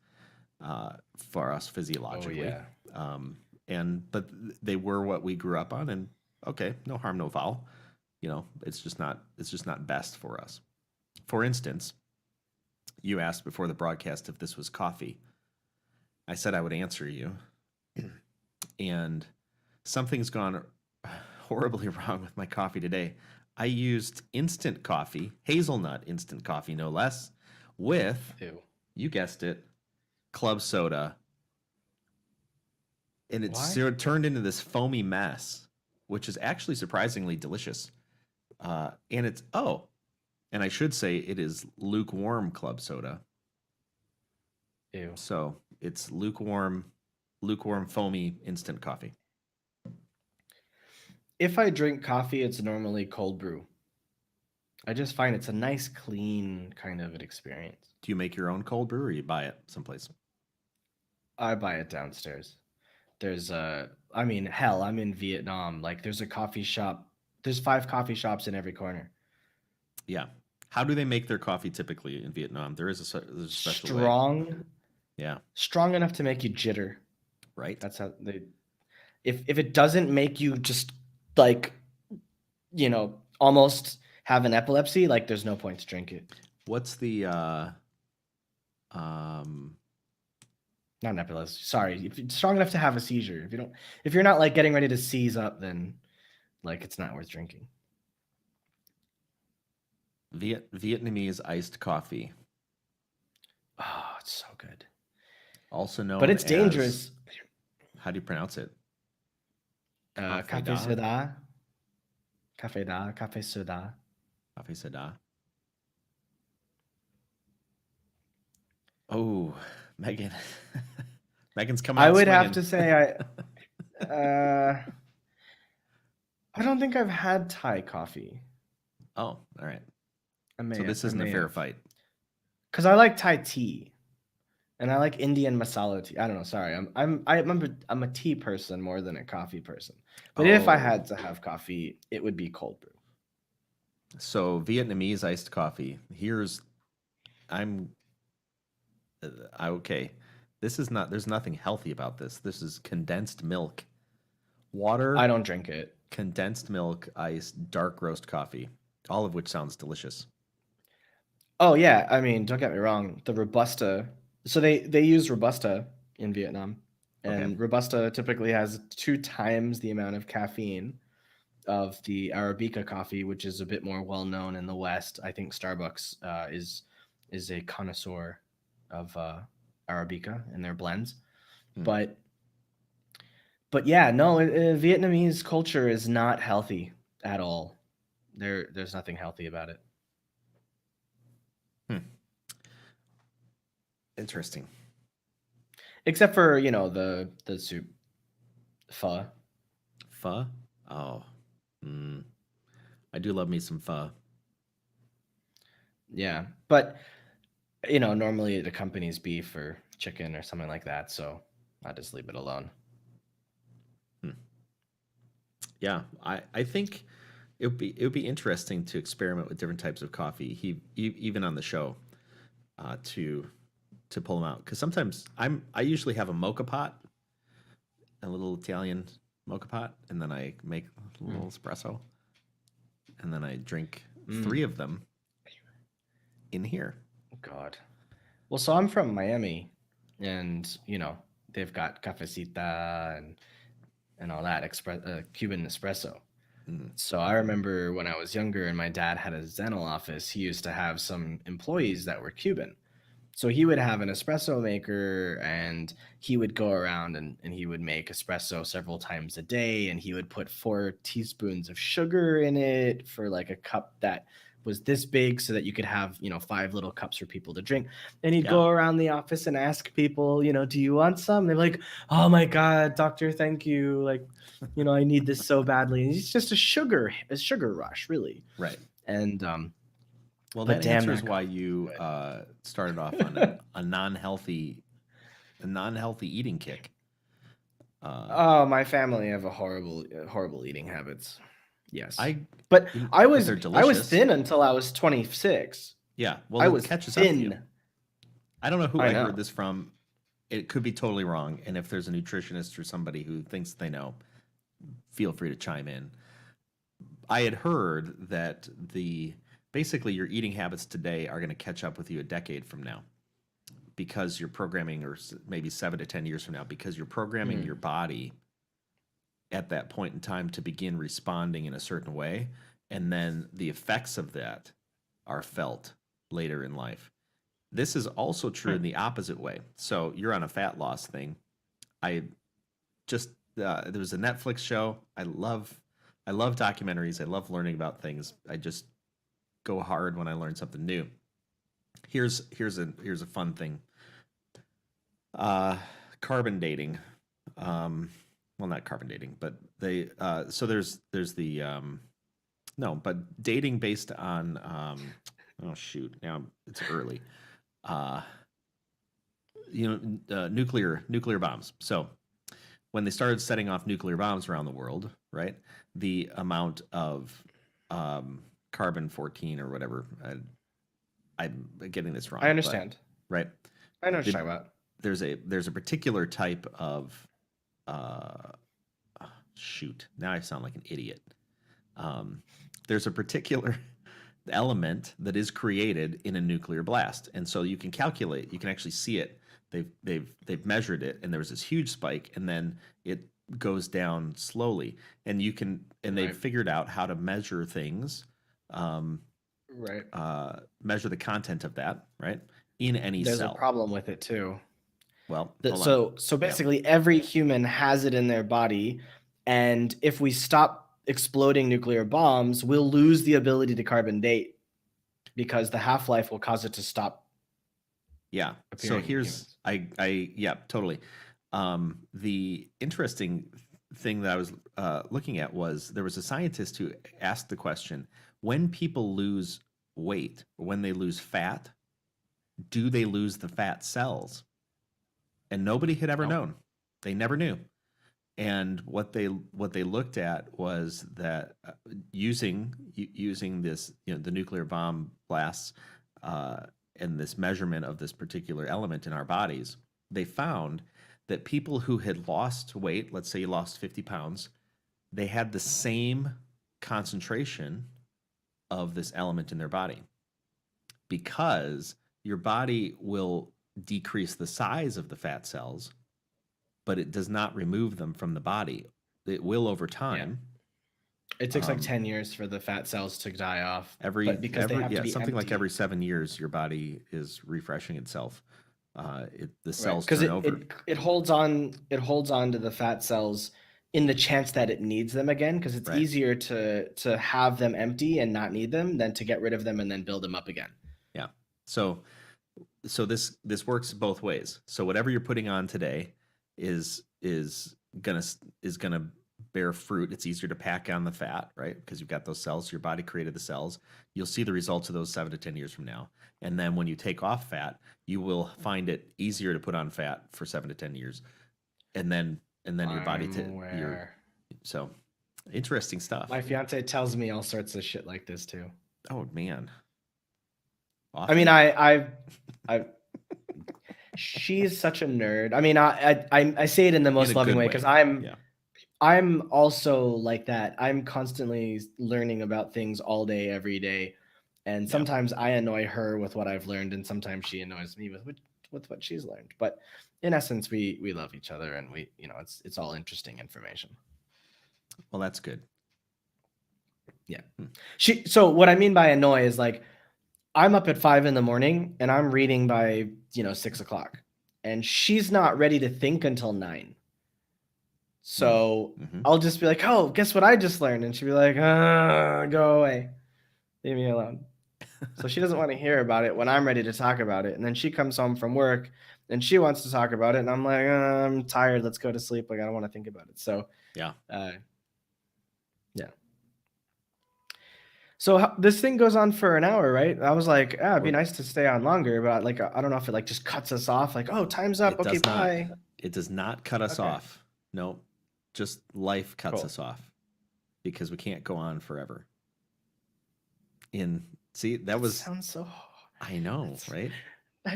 for us physiologically. Oh, yeah. But they were what we grew up on, and okay, no harm, no foul. It's just not best for us. For instance, you asked before the broadcast if this was coffee. I said I would answer you. And something's gone horribly wrong with my coffee today. I used instant coffee, hazelnut instant coffee, no less, with Ew. You guessed it. Club soda. And it Why? sort of turned into this foamy mess, which is actually surprisingly delicious. And it's, and I should say it is lukewarm club soda. Ew. So it's lukewarm, foamy instant coffee. If I drink coffee, it's normally cold brew. I just find it's a nice, clean kind of an experience. Do you make your own cold brew or you buy it someplace? I buy it downstairs. There's I mean, hell, I'm in Vietnam. Like, there's a coffee shop. There's 5 coffee shops in every corner. Yeah. How do they make their coffee typically in Vietnam? There's a special way. Strong. Yeah. Strong enough to make you jitter. Right. That's how they. If it doesn't make you just like, almost have an epilepsy, like there's no point to drink it. What's the Not an epilepsy. Sorry, if it's strong enough to have a seizure. If you're not like getting ready to seize up, then like it's not worth drinking. Vietnamese iced coffee, Oh, it's so good. also known But it's as- dangerous. How do you pronounce it? Café da? soda. Café soda. Coffee soda. Oh, Megan. Megan's coming out I would have swinging. to say I don't think I've had Thai coffee. Oh, all right. I So this isn't a fair fight. Because I like Thai tea, and I like Indian masala tea. I don't know. Sorry, I'm a tea person more than a coffee person. But if I Oh. had to have coffee, it would be cold brew. So Vietnamese iced coffee. Okay. This is not. There's nothing healthy about this. This is condensed milk, water, I don't drink it. condensed milk, ice, dark roast coffee. All of which sounds delicious. Oh yeah, I mean, don't get me wrong. The Robusta. So they use Robusta in Vietnam, and Okay. Robusta typically has 2 times the amount of caffeine of the Arabica coffee, which is a bit more well known in the West. I think Starbucks is a connoisseur of Arabica and their blends. Hmm. But yeah, no, Vietnamese culture is not healthy at all. There's nothing healthy about it. Interesting. Except for, the soup. Pho. Pho? Oh. I do love me some pho. Yeah. But, normally it accompanies beef or chicken or something like that. So I just leave it alone. Yeah, I think it would be interesting to experiment with different types of coffee. Even on the show, to pull them out, because sometimes I usually have a mocha pot, a little Italian mocha pot, and then I make a little espresso, and then I drink 3 of them in here. God. Well, so I'm from Miami, and they've got cafecita and all that Cuban espresso. So I remember when I was younger and my dad had a Zenel office, he used to have some employees that were Cuban. So he would have an espresso maker, and he would go around and he would make espresso several times a day, and he would put 4 teaspoons of sugar in it for like a cup that was this big so that you could have, 5 little cups for people to drink. And he'd go around the office and ask people, do you want some? They're like, oh my God, doctor, thank you. Like, I need this so badly. And it's just a sugar rush, really. Right. And, well, but that damn, answers that why you started off on a non-healthy eating kick. Oh, my family have a horrible eating habits. Yes. But I was they're delicious. thin until I was 26. Yeah. Well, I it was catches up to you. thin. I don't know who I I know. heard this from. It could be totally wrong. And if there's a nutritionist or somebody who thinks they know, feel free to chime in. I had heard that basically your eating habits today are going to catch up with you a decade from now, because you're programming, or maybe 7 to 10 years from now, because you're programming your body at that point in time to begin responding in a certain way. And then the effects of that are felt later in life. This is also true in the opposite way. So you're on a fat loss thing. I just there was a Netflix show. I love documentaries. I love learning about things. I just go hard when I learn something new. Here's a fun thing. Carbon dating. Well, not carbon dating, but they so there's the no, but dating based on oh shoot, now it's early. Nuclear bombs. So when they started setting off nuclear bombs around the world, right? The amount of carbon 14 or whatever. I'm getting this wrong. I understand. But, right. I know what you're talking about. There's a particular type of shoot. Now I sound like an idiot. There's a particular element that is created in a nuclear blast, and so you can calculate. You can actually see it. They've measured it, and there was this huge spike, and then it goes down slowly, and you can they've figured out how to measure things. Measure the content of that, right? In any cell. There's a problem with it too. Well, so basically every human has it in their body, and if we stop exploding nuclear bombs, we'll lose the ability to carbon date because the half-life will cause it to stop. Yeah. So here's totally. The interesting thing that I was looking at was there was a scientist who asked the question, when people lose weight, when they lose fat, do they lose the fat cells? And nobody had ever known. They never knew. And what they looked at was that using this, the nuclear bomb blasts and this measurement of this particular element in our bodies, they found that people who had lost weight, let's say you lost 50 pounds, they had the same concentration of this element in their body, because your body will decrease the size of the fat cells, but it does not remove them from the body. It will over time. It takes like 10 years for the fat cells to die off. Something like every 7 years, your body is refreshing itself. The cells turn over. It holds on to the fat cells in the chance that it needs them again, because it's easier to have them empty and not need them than to get rid of them and then build them up again. Yeah. So this works both ways. So whatever you're putting on today is gonna bear fruit. It's easier to pack on the fat, right? Because you've got those cells. Your body created the cells. You'll see the results of those 7 to 10 years from now. And then when you take off fat, you will find it easier to put on fat for 7 to 10 years. And then your body so interesting stuff. My fiance tells me all sorts of shit like this too. Oh man. Often. I mean, I she's such a nerd. I mean, I say it in the most loving way, because I'm also like that. I'm constantly learning about things all day, every day. And sometimes I annoy her with what I've learned, and sometimes she annoys me with what she's learned. But in essence, we love each other, and it's all interesting information. Well, that's good. Yeah. So what I mean by annoy is like, I'm up at 5 a.m. and I'm reading by 6 o'clock, and she's not ready to think until 9. So I'll just be like, oh, guess what I just learned? And she'll be like, go away. Leave me alone. So she doesn't want to hear about it when I'm ready to talk about it. And then she comes home from work and she wants to talk about it. And I'm like, I'm tired. Let's go to sleep. Like, I don't want to think about it. So, yeah. So this thing goes on for an hour, right? I was like, it'd be nice to stay on longer, but like, I don't know if it like just cuts us off. Like, oh, time's up. Okay, bye. It does not cut us off. No, just life cuts us off, because we can't go on forever. That sounds so hard. I know, right?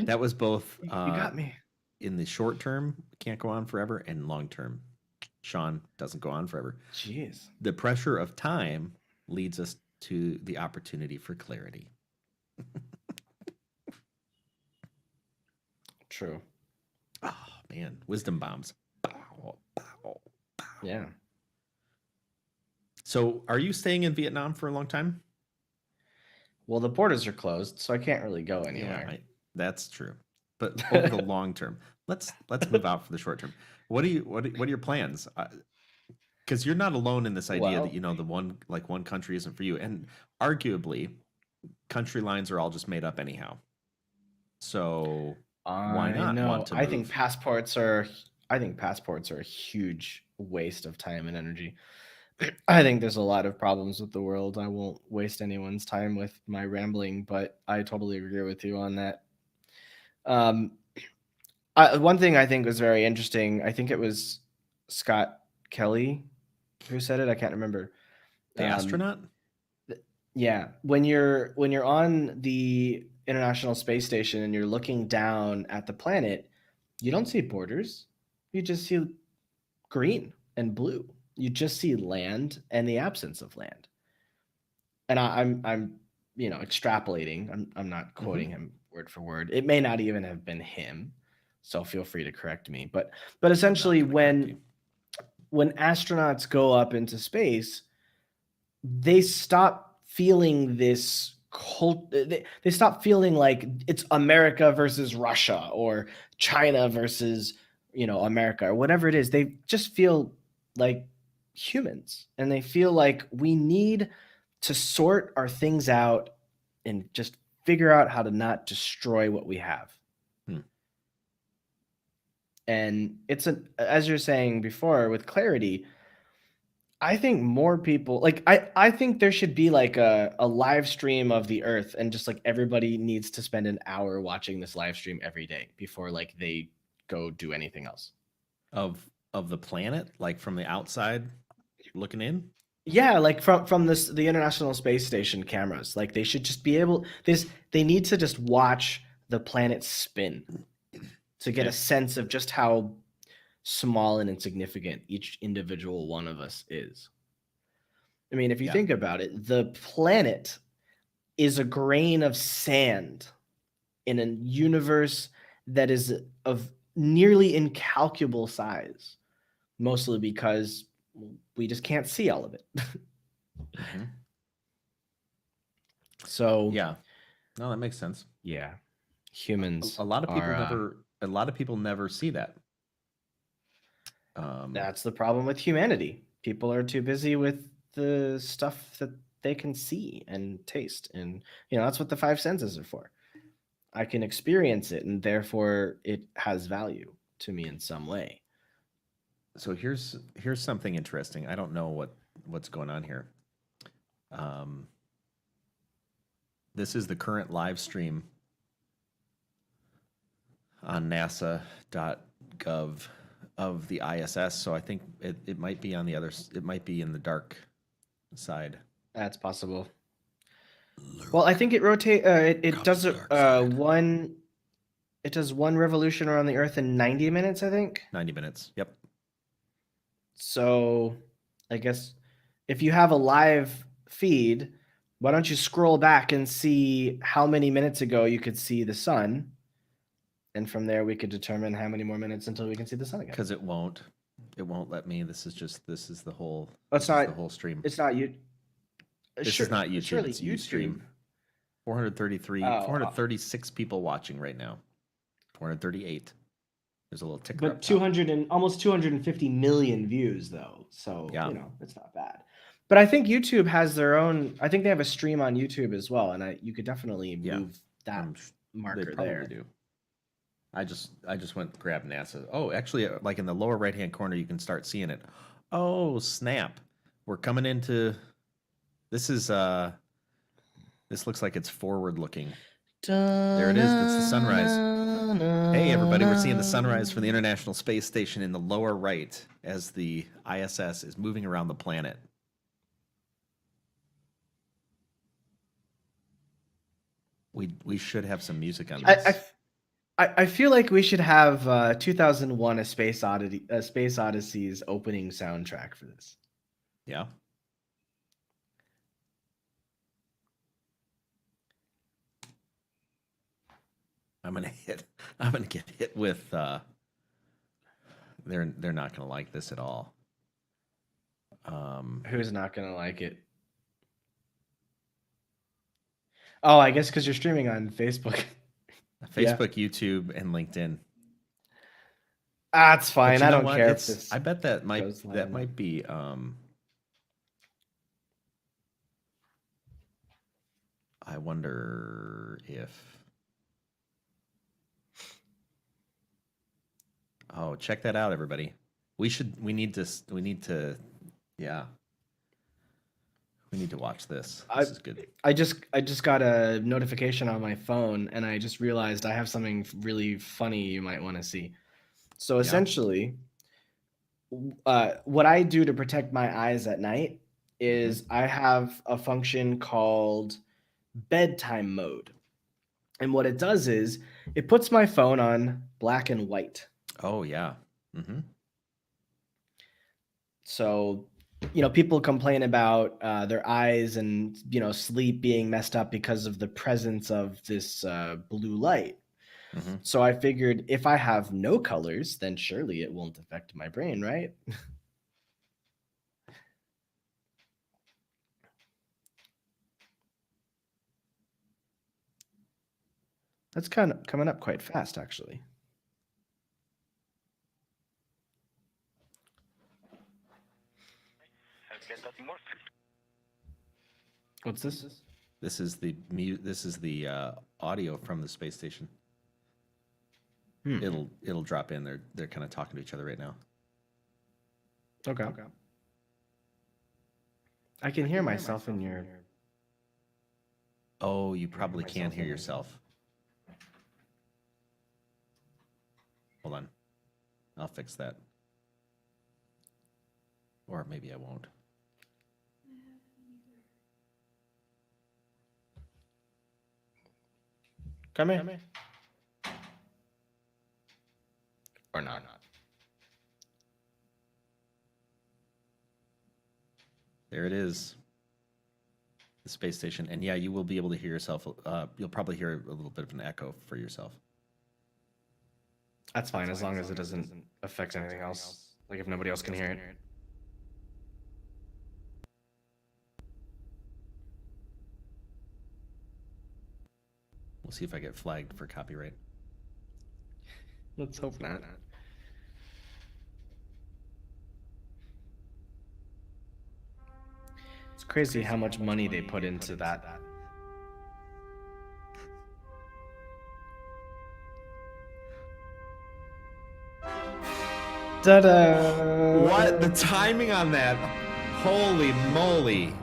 That was both. You got me. In the short term, can't go on forever, and long term, Sean doesn't go on forever. Jeez. The pressure of time leads us to the opportunity for clarity. True. Oh man, wisdom bombs. Yeah. So, are you staying in Vietnam for a long time? Well, the borders are closed, so I can't really go anywhere. That's true. But over the long term, let's move out for the short term. What are your plans? Because you're not alone in this idea that Well, the one country isn't for you, and arguably, country lines are all just made up anyhow. So why I not want know. to move? I think passports are a huge waste of time and energy. I think there's a lot of problems with the world. I won't waste anyone's time with my rambling, but I totally agree with you on that. Um, one thing I think was very interesting. I think it was Scott Kelly who said it. I can't remember. The Um, astronaut? yeah, when you're on the International Space Station and you're looking down at the planet, you don't see borders. You just see green and blue. You just see land and the absence of land. And I'm extrapolating. I'm not quoting Hmm. him word for word. It may not even have been him, so feel free to correct me. But I'm not essentially, going to correct you. when astronauts go up into space, they stop feeling this cult. They stop feeling like it's America versus Russia or China versus America or whatever it is. They just feel like humans, and they feel like we need to sort our things out and just figure out how to not destroy what we have. Hmm. And as you're saying before with clarity, I think more people like I think there should be like a live stream of the earth, and just like everybody needs to spend an hour watching this live stream every day before like they go do anything else. Of the planet, like from the outside looking in. Yeah, like from the International Space Station cameras. Like they should just be able they need to just watch the planet spin to get a Okay. sense of just how small and insignificant each individual one of us is. I mean, if you Yeah. think about it, the planet is a grain of sand in a universe that is of nearly incalculable size, mostly because we just can't see all of it. Hmm. So, Yeah. No, that makes sense. yeah, A, humans a lot of people are never see that. Um, that's the problem with humanity. People are too busy with the stuff that they can see and taste, and that's what the five senses are for. I can experience it, and therefore it has value to me in some way. so here's something interesting. I don't know what's going on here. Um, this is the current live stream on NASA.gov of the ISS. So I think it might be on the other. It might be in the dark side. That's possible. Well, I think it rotate. It does one. It does one revolution around the Earth in 90 minutes, I think. 90 minutes. Yep. So, I guess if you have a live feed, why don't you scroll back and see how many minutes ago you could see the sun, and from there we could determine how many more minutes until we can see the sun again. Because it won't let me. This is the whole Well, this is the whole stream. It's not you. This Sure, is not YouTube. surely It's YouTube. Ustream. 433, Oh, 436 people watching right now. 438. There's a little ticker but up top. almost 250 million views though, so Yeah. it's not bad. But I think YouTube has their own. I think they have a stream on YouTube as well, and you could definitely move that They marker probably there. do. I just went and grabbed NASA. Oh, actually, like in the lower right hand corner, you can start seeing it. Oh, snap! We're coming into. This is This looks like it's forward looking. There it is. That's the sunrise. Hey, everybody, we're seeing the sunrise from the International Space Station in the lower right as the ISS is moving around the planet. We should have some music on this. I feel like we should have 2001: A Space Odyssey's opening soundtrack for this. Yeah. I'm gonna get hit with they're not gonna like this at all. Who's not gonna like it? Oh, I guess because you're streaming on Facebook. Facebook, YouTube, and LinkedIn. It's But fine. you I know don't what? care if this. I bet that goes live. might be. I wonder if. Oh, check that out, everybody. We need to. Yeah. We need to watch this. This is good. I just got a notification on my phone, and I just realized I have something really funny you might want to see. So Yeah. essentially, what I do to protect my eyes at night is I have a function called bedtime mode. And what it does is it puts my phone on black and white. Oh yeah. Mm-hmm. So, people complain about their eyes and, sleep being messed up because of the presence of this blue light. Mm-hmm. So I figured if I have no colors, then surely it won't affect my brain, right? That's kind of coming up quite fast, actually. What's this? This is the audio from the space station. It'll drop in. They're kind of talking to each other right now. Okay. I can hear myself in your. Oh, you probably can't hear yourself. Hold on. I'll fix that. Or maybe I won't. Come here. Or not. There it is. The space station. And yeah, you will be able to hear yourself. You'll probably hear a little bit of an echo for yourself. That's fine, as long as it doesn't affect anything else. Like if nobody else can hear it. We'll see if I get flagged for copyright. Let's hope not. It's crazy how much money they put into that. Ta-da! What? The timing on that? Holy moly.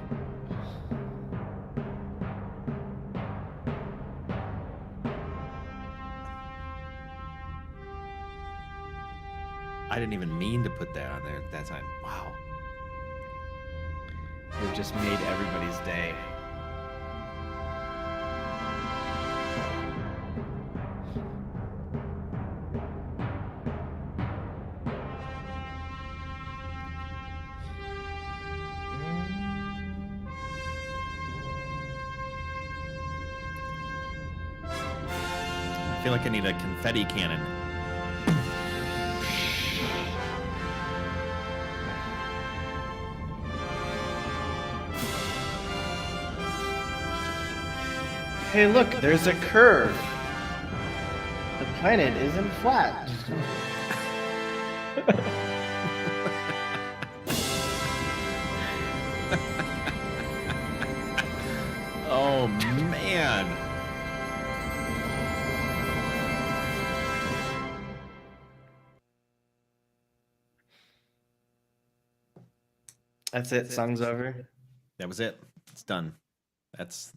I didn't even mean to put that on there at that time. Wow. We've just made everybody's day. I feel like I need a confetti cannon. Hey, look, there's a curve. The planet isn't flat. Oh, man. That's it. Song's over. That was it. It's done. That's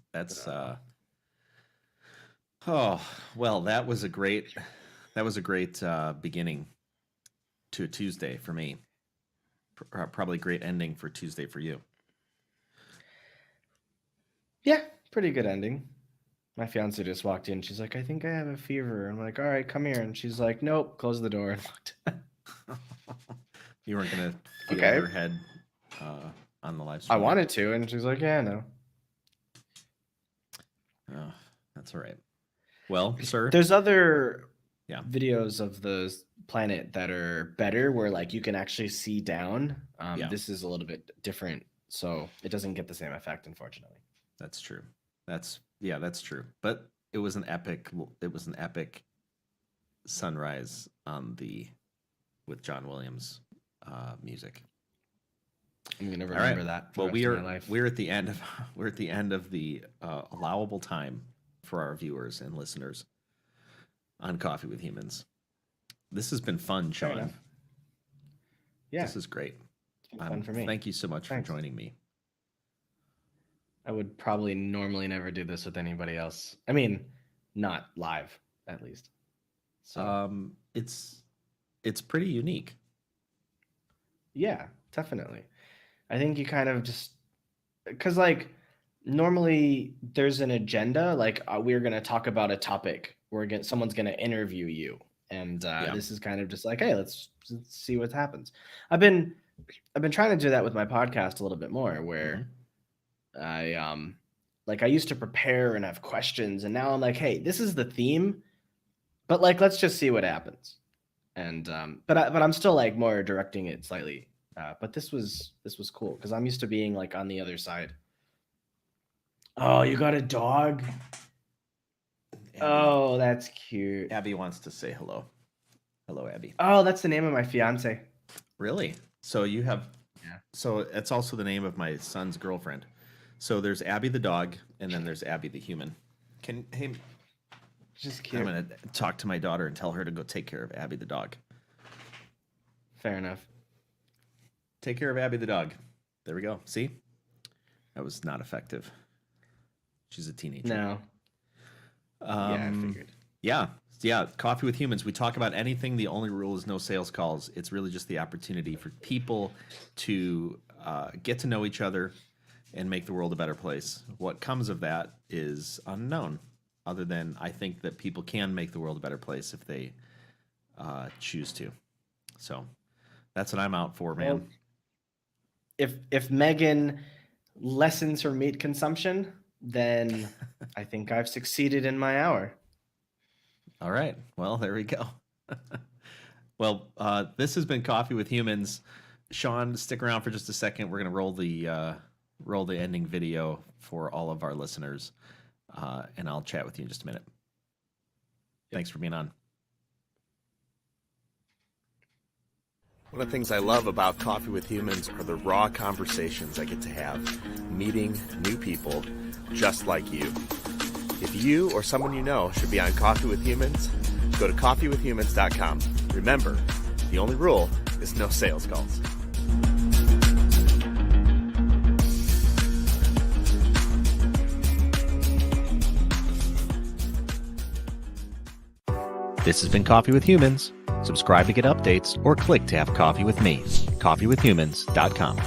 oh, well, that was a great beginning to a Tuesday for me. Probably a great ending for Tuesday for you. Yeah, pretty good ending. My fiance just walked in. She's like, I think I have a fever. I'm like, all right, come here. And she's like, nope, close the door and locked. You weren't going to feel Okay. your head on the live stream. I wanted to, and she's like, yeah, no. Oh, that's all right. Well, sir. There's other Yeah. videos of the planet that are better where like you can actually see down. Yeah. This is a little bit different, so it doesn't get the same effect, unfortunately. That's true. That's true. But it was an epic sunrise with John Williams music. I'm gonna All remember right. that. For Well, the rest of my life. we're at the end of the allowable time for our viewers and listeners on Coffee with Humans. This has been fun, Fair Sean. enough. Yeah, This is great. it's been fun for me. Thank you so much Thanks. for joining me. I would probably normally never do this with anybody else. I mean, not live, at least. So It's pretty unique. yeah, definitely. I think you kind of just because like normally there's an agenda. Like we're gonna talk about a topic. Someone's gonna interview you, and this is kind of just like, hey, let's see what happens. I've been trying to do that with my podcast a little bit more, where I used to prepare and have questions, and now I'm like, hey, this is the theme, but like let's just see what happens. And but I'm still like more directing it slightly. But this was cool because I'm used to being like on the other side. Oh, you got a dog? Oh, that's cute. Abby wants to say hello. Hello, Abby. Oh, that's the name of my fiance. Really? So you have Yeah. So it's also the name of my son's girlfriend. So there's Abby the dog, and then there's Abby the human. Hey, Just cute. I'm gonna talk to my daughter and tell her to go take care of Abby the dog. Fair enough. Take care of Abby the dog. There we go. See? That was not effective. She's a teenager. No. Yeah, I figured. Yeah. Coffee with Humans. We talk about anything. The only rule is no sales calls. It's really just the opportunity for people to get to know each other and make the world a better place. What comes of that is unknown, other than I think that people can make the world a better place if they choose to. So that's what I'm out for, man. Well, if Megan lessens her meat consumption, then I think I've succeeded in my hour. All right. Well, there we go. Well, this has been Coffee with Humans. Sean, stick around for just a second. We're going to roll the ending video for all of our listeners, and I'll chat with you in just a minute. Thanks for being on. One of the things I love about Coffee with Humans are the raw conversations I get to have, meeting new people just like you. If you or someone you know should be on Coffee with Humans, go to coffeewithhumans.com. Remember, the only rule is no sales calls. This has been Coffee with Humans. Subscribe to get updates or click to have coffee with me. coffeewithhumans.com.